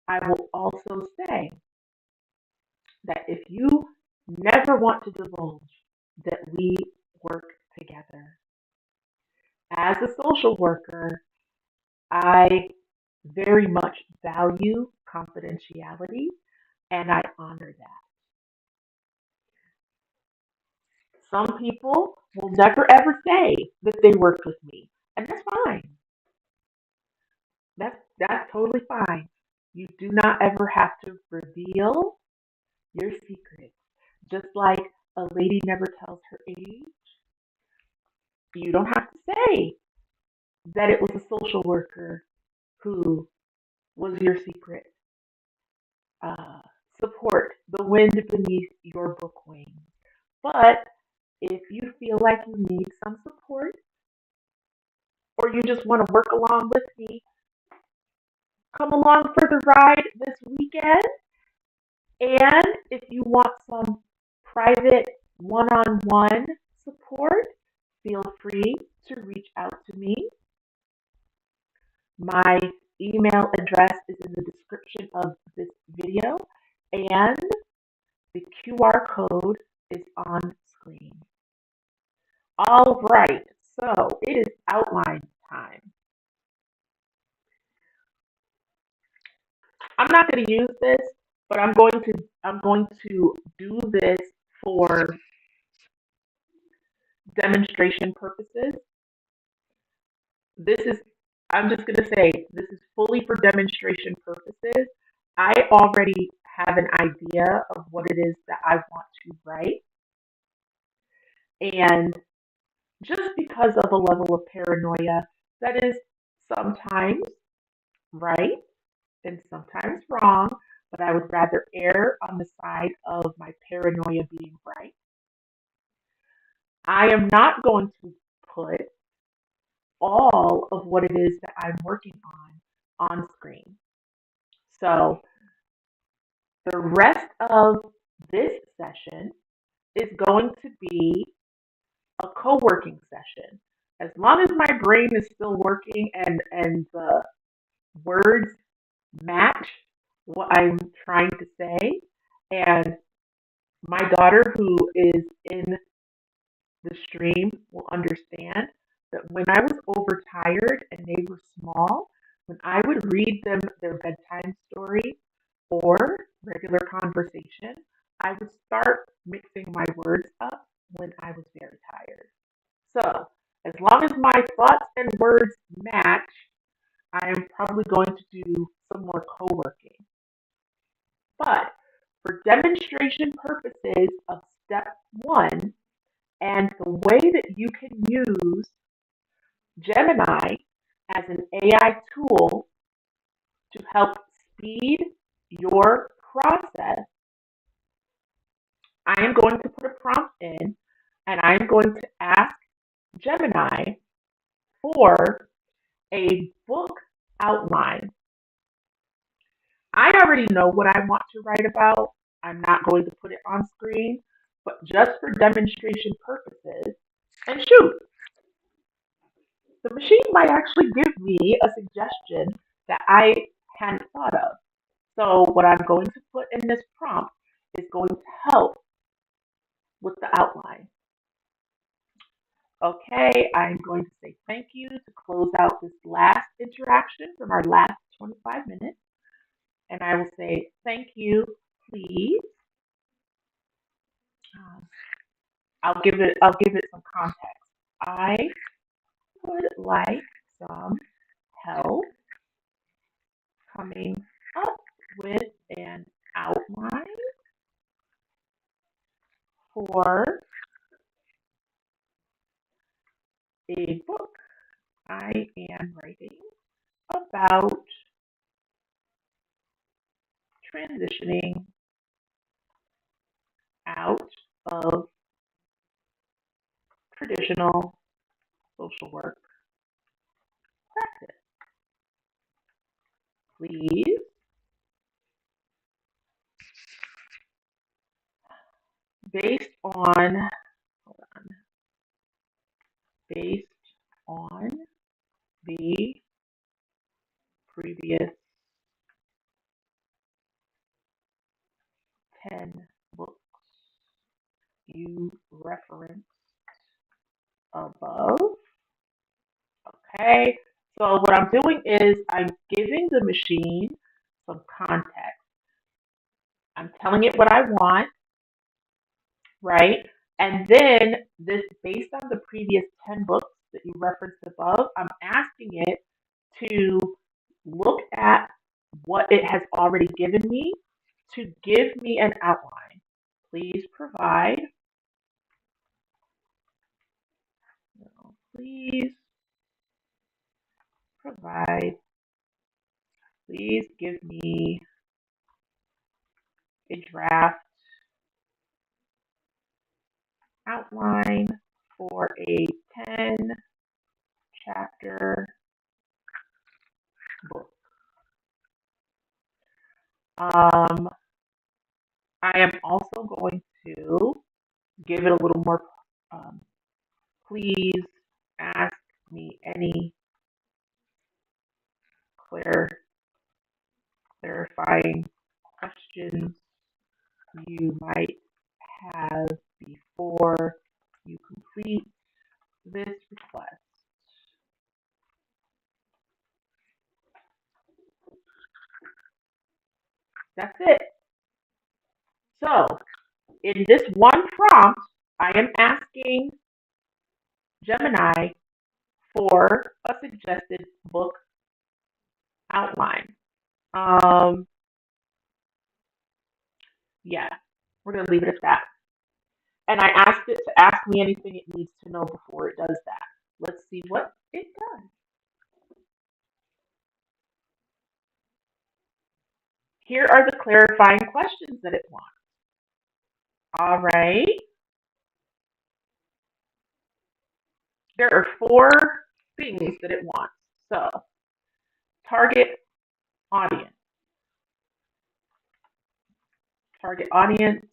I will also say that if you never want to divulge that we work together, as a social worker, I very much value confidentiality and I honor that. Some people will never ever say that they worked with me, and that's fine. That's totally fine. You do not ever have to reveal your secrets. Just like a lady never tells her age, you don't have to say that it was a social worker who was your secret uh, support, the wind beneath your book wings. But if you feel like you need some support or you just want to work along with me, come along for the ride this weekend. And if you want some private one on one support, feel free to reach out to me. My email address is in the description of this video, and the QR code is on screen. All right, so it is outline time. I'm not going to use this, but I'm going to do this for demonstration purposes. This is I'm just going to say this is fully for demonstration purposes. I already have an idea of what it is that I want to write, and just because of a level of paranoia that is sometimes right and sometimes wrong, but I would rather err on the side of my paranoia being right. I am not going to put all of what it is that I'm working on screen. So the rest of this session is going to be a co-working session. As long as my brain is still working and the words match what I'm trying to say, and my daughter who is in the stream will understand that when I was overtired and they were small, when I would read them their bedtime story or regular conversation, I would start mixing my words up when I was very tired. So, as long as my thoughts and words match, I am probably going to do some more co working. But for demonstration purposes of step one and the way that you can use Gemini as an AI tool to help speed your process, I am going to put a prompt in and I am going to ask Gemini for a book outline. I already know what I want to write about. I'm not going to put it on screen, but just for demonstration purposes, and shoot, the machine might actually give me a suggestion that I hadn't thought of. So what I'm going to put in this prompt is going to help with the outline. Okay, I'm going to say thank you to close out this last interaction from our last 25 minutes. And I will say thank you, please. I'll give it some context. I would like some help coming up with an outline for a book I am writing. about transitioning out of traditional social work practice. Please, based on, hold on, based on the previous 10 books you referenced above. Okay, so what I'm doing is I'm giving the machine some context. I'm telling it what I want, right? And then this, based on the previous 10 books that you referenced above, I'm asking it to look at what it has already given me to give me an outline. Please provide, no, please provide, please give me a draft outline for a 10 chapter book. I am also going to give it a little more. Please ask me any clarifying questions you might have before you complete this request. That's it. So, in this one prompt, I am asking Gemini for a suggested book outline. Yeah, we're going to leave it at that. And I asked it to ask me anything it needs to know before it does that. Let's see what it does. Here are the clarifying questions that it wants. All right. There are 4 things that it wants. So, target audience. Target audience.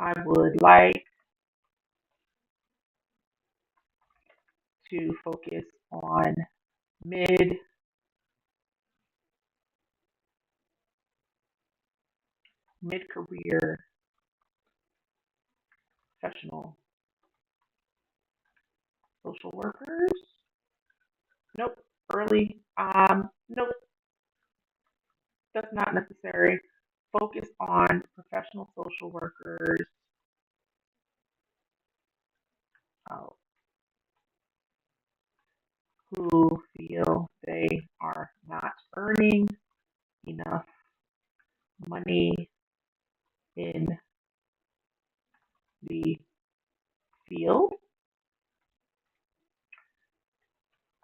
I would like to focus on mid-career professional social workers. Nope. Early. Nope. That's not necessary. Focus on professional social workers uh, who feel they are not earning enough money in the field,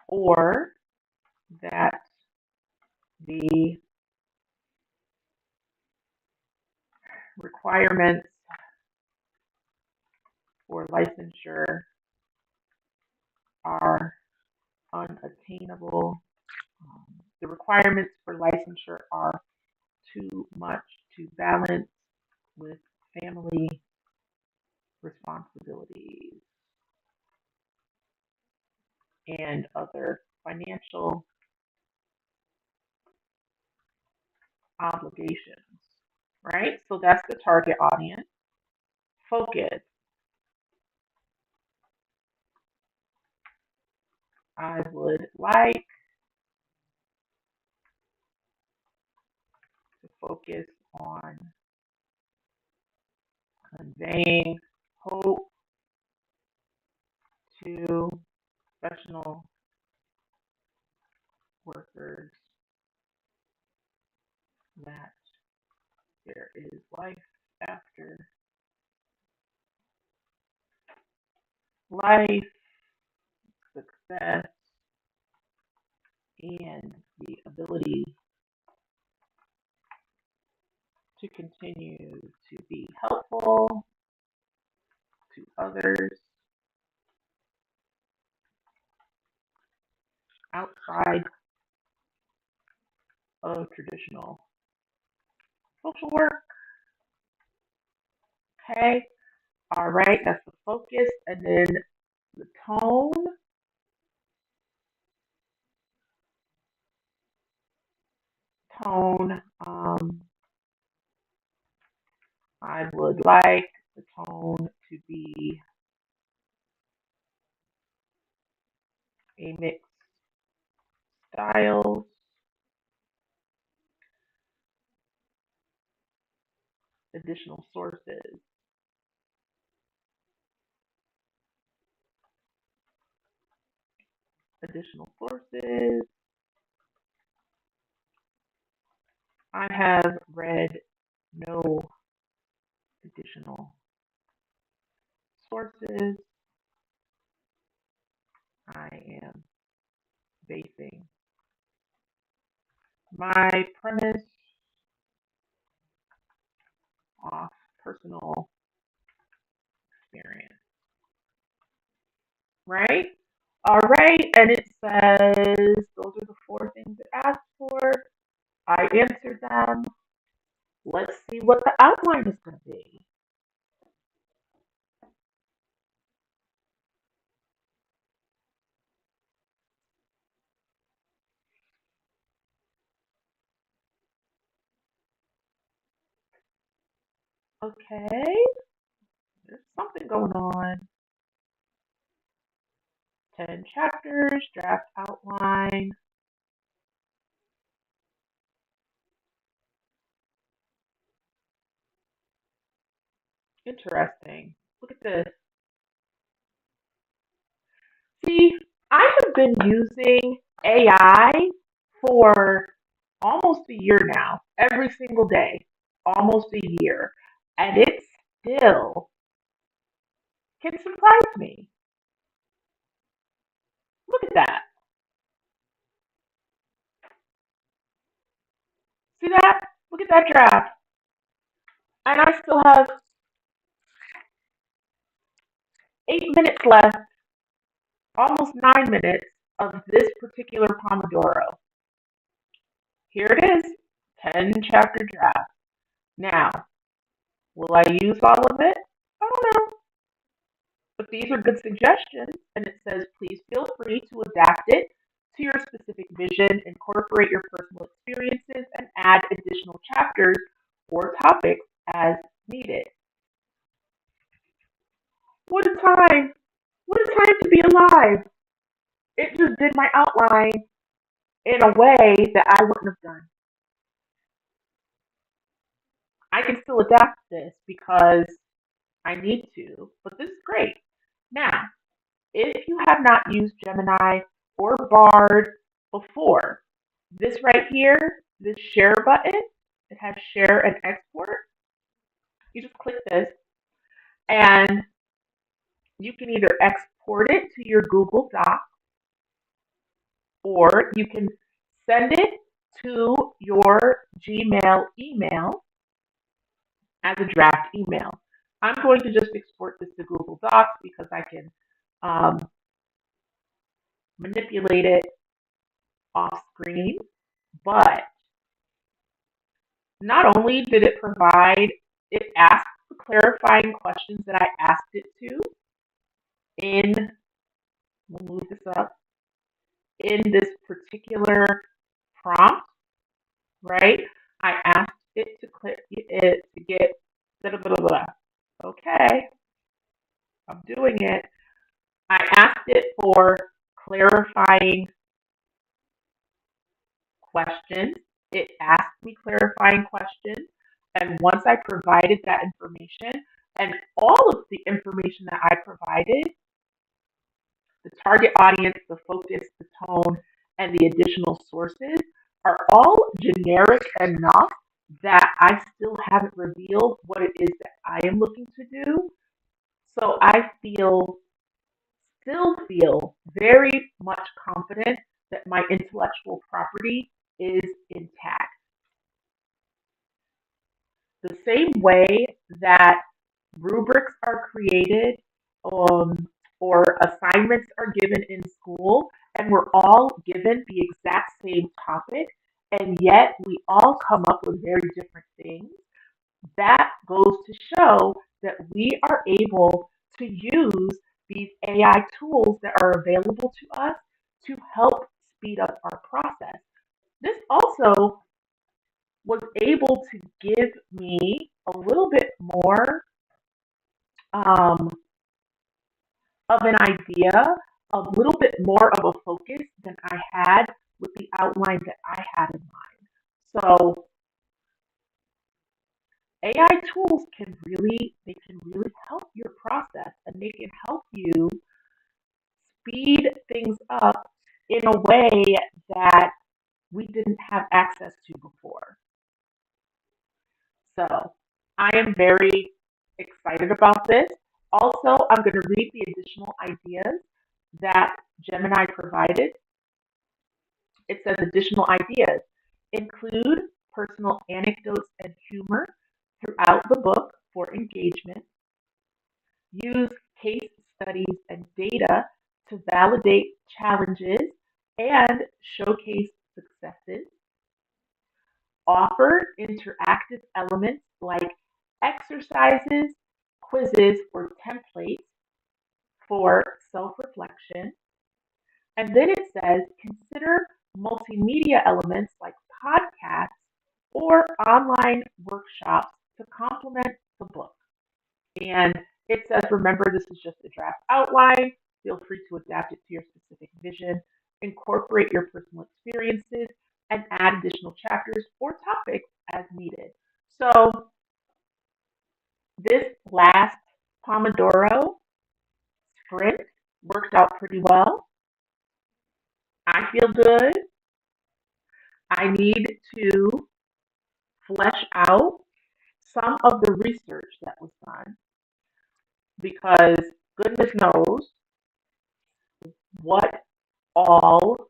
or that the requirements for licensure are unattainable. The requirements for licensure are too much to balance with family responsibilities and other financial obligations, right? So that's the target audience. Focus. I would like to focus on conveying hope to professional workers that there is life after life, success and the ability to continue to be helpful to others outside of traditional social work. Okay, all right, that's the focus. And then the tone. I would like the tone to be a mixed styles, additional sources, additional sources. I have read no additional sources. I am basing my premise off personal experience. Right? All right, and it says those are the four things it asked for. I answered them. Let's see what the outline is going to be. Okay, there's something going on. 10 chapters, draft outline. Interesting. Look at this. See, I have been using AI for almost a year now, every single day, almost a year, and it still can surprise me. Look at that. See that? Look at that draft. And I still have 8 minutes left, almost 9 minutes of this particular Pomodoro. Here it is, 10 chapter draft. Now, will I use all of it? I don't know. But these are good suggestions, and it says please feel free to adapt it to your specific vision, incorporate your personal experiences, and add additional chapters or topics as needed. What a time! What a time to be alive! It just did my outline in a way that I wouldn't have done. I can still adapt this because I need to, but this is great. Now, if you have not used Gemini or Bard before, this right here, this share button, it has share and export. You just click this and you can either export it to your Google Doc or you can send it to your Gmail email as a draft email. I'm going to just export this to Google Docs because I can manipulate it off screen. But not only did it provide, it asked the clarifying questions that I asked it to in, we'll move this up, in this particular prompt, right? I asked it to click it to get blah, blah, blah, blah. Okay, I'm doing it. I asked it for clarifying questions. It asked me clarifying questions. And once I provided that information and all of the information that I provided, the target audience, the focus, the tone, and the additional sources are all generic enough that I still haven't revealed what it is that I am looking to do. So I still feel very much confident that my intellectual property is intact. The same way that rubrics are created, um, or assignments are given in school, and we're all given the exact same topic, and yet we all come up with very different things. That goes to show that we are able to use these AI tools that are available to us to help speed up our process. This also was able to give me a little bit more um, of an idea, a little bit more of a focus than I had with the outline that I had in mind. So AI tools can really help your process, and they can help you speed things up in a way that we didn't have access to before. So I am very excited about this. Also, I'm going to read the additional ideas that Gemini provided. It says additional ideas include personal anecdotes and humor throughout the book for engagement. Use case studies and data to validate challenges and showcase successes. Offer interactive elements like exercises, quizzes, or templates for self reflection. And then it says consider multimedia elements like podcasts or online workshops to complement the book. And it says, remember, this is just a draft outline. Feel free to adapt it to your specific vision, incorporate your personal experiences, and add additional chapters or topics as needed. So, this last Pomodoro sprint worked out pretty well. I feel good. I need to flesh out some of the research that was done because goodness knows what all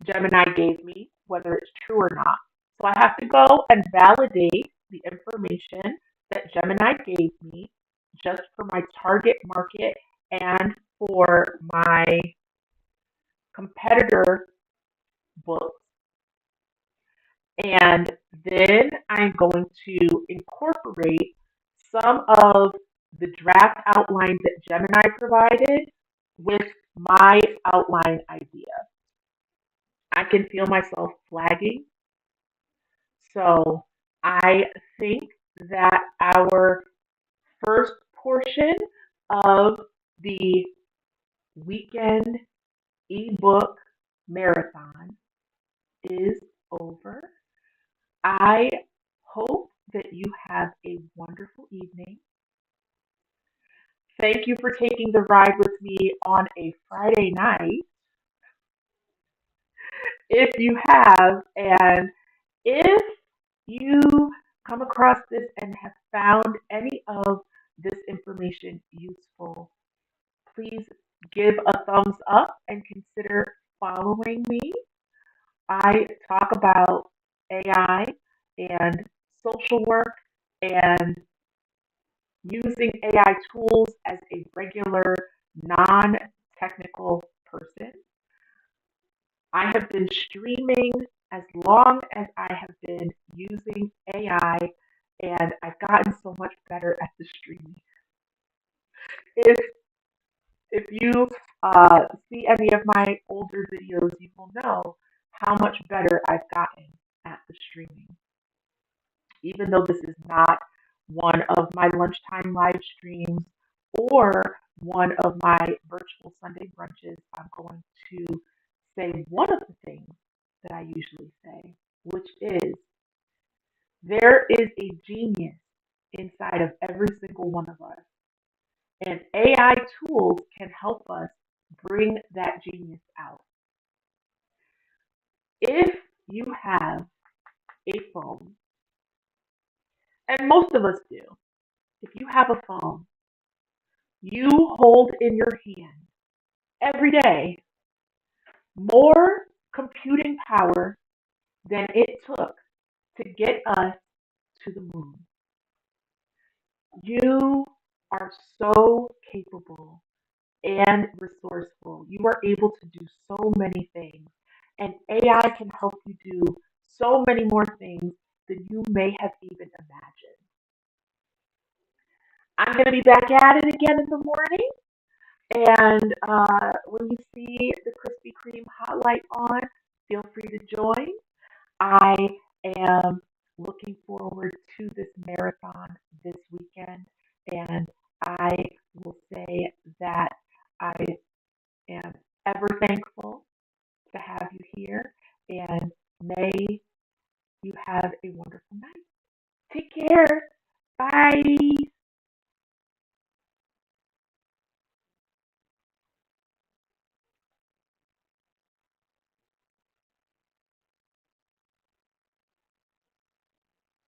Gemini gave me, whether it's true or not. So I have to go and validate the information that Gemini gave me just for my target market and for my competitor books. And then I'm going to incorporate some of the draft outline that Gemini provided with my outline idea. I can feel myself flagging. So I think that our first portion of the weekend ebook marathon is over. I hope that you have a wonderful evening. Thank you for taking the ride with me on a Friday night. If you have, and if you come across this and have found any of this information useful, please give a thumbs up and consider following me. I talk about AI and social work and using AI tools as a regular, non technical person. I have been streaming as long as I have been using AI, and I've gotten so much better at the streaming. If if you see any of my older videos, you will know how much better I've gotten at the streaming. Even though this is not one of my lunchtime live streams or one of my virtual Sunday brunches, I'm going to say one of the things that I usually say, which is there is a genius inside of every single one of us. And AI tools can help us bring that genius out. If you have a phone, and most of us do, if you have a phone you hold in your hand every day, more computing power than it took to get us to the moon. You are so capable and resourceful. You are able to do so many things. And AI can help you do so many more things than you may have even imagined. I'm going to be back at it again in the morning. And when you see the Krispy Kreme hotlight on, feel free to join. I am looking forward to this marathon this weekend. And I will say that I am ever thankful to have you here. And may you have a wonderful night. Take care. Bye.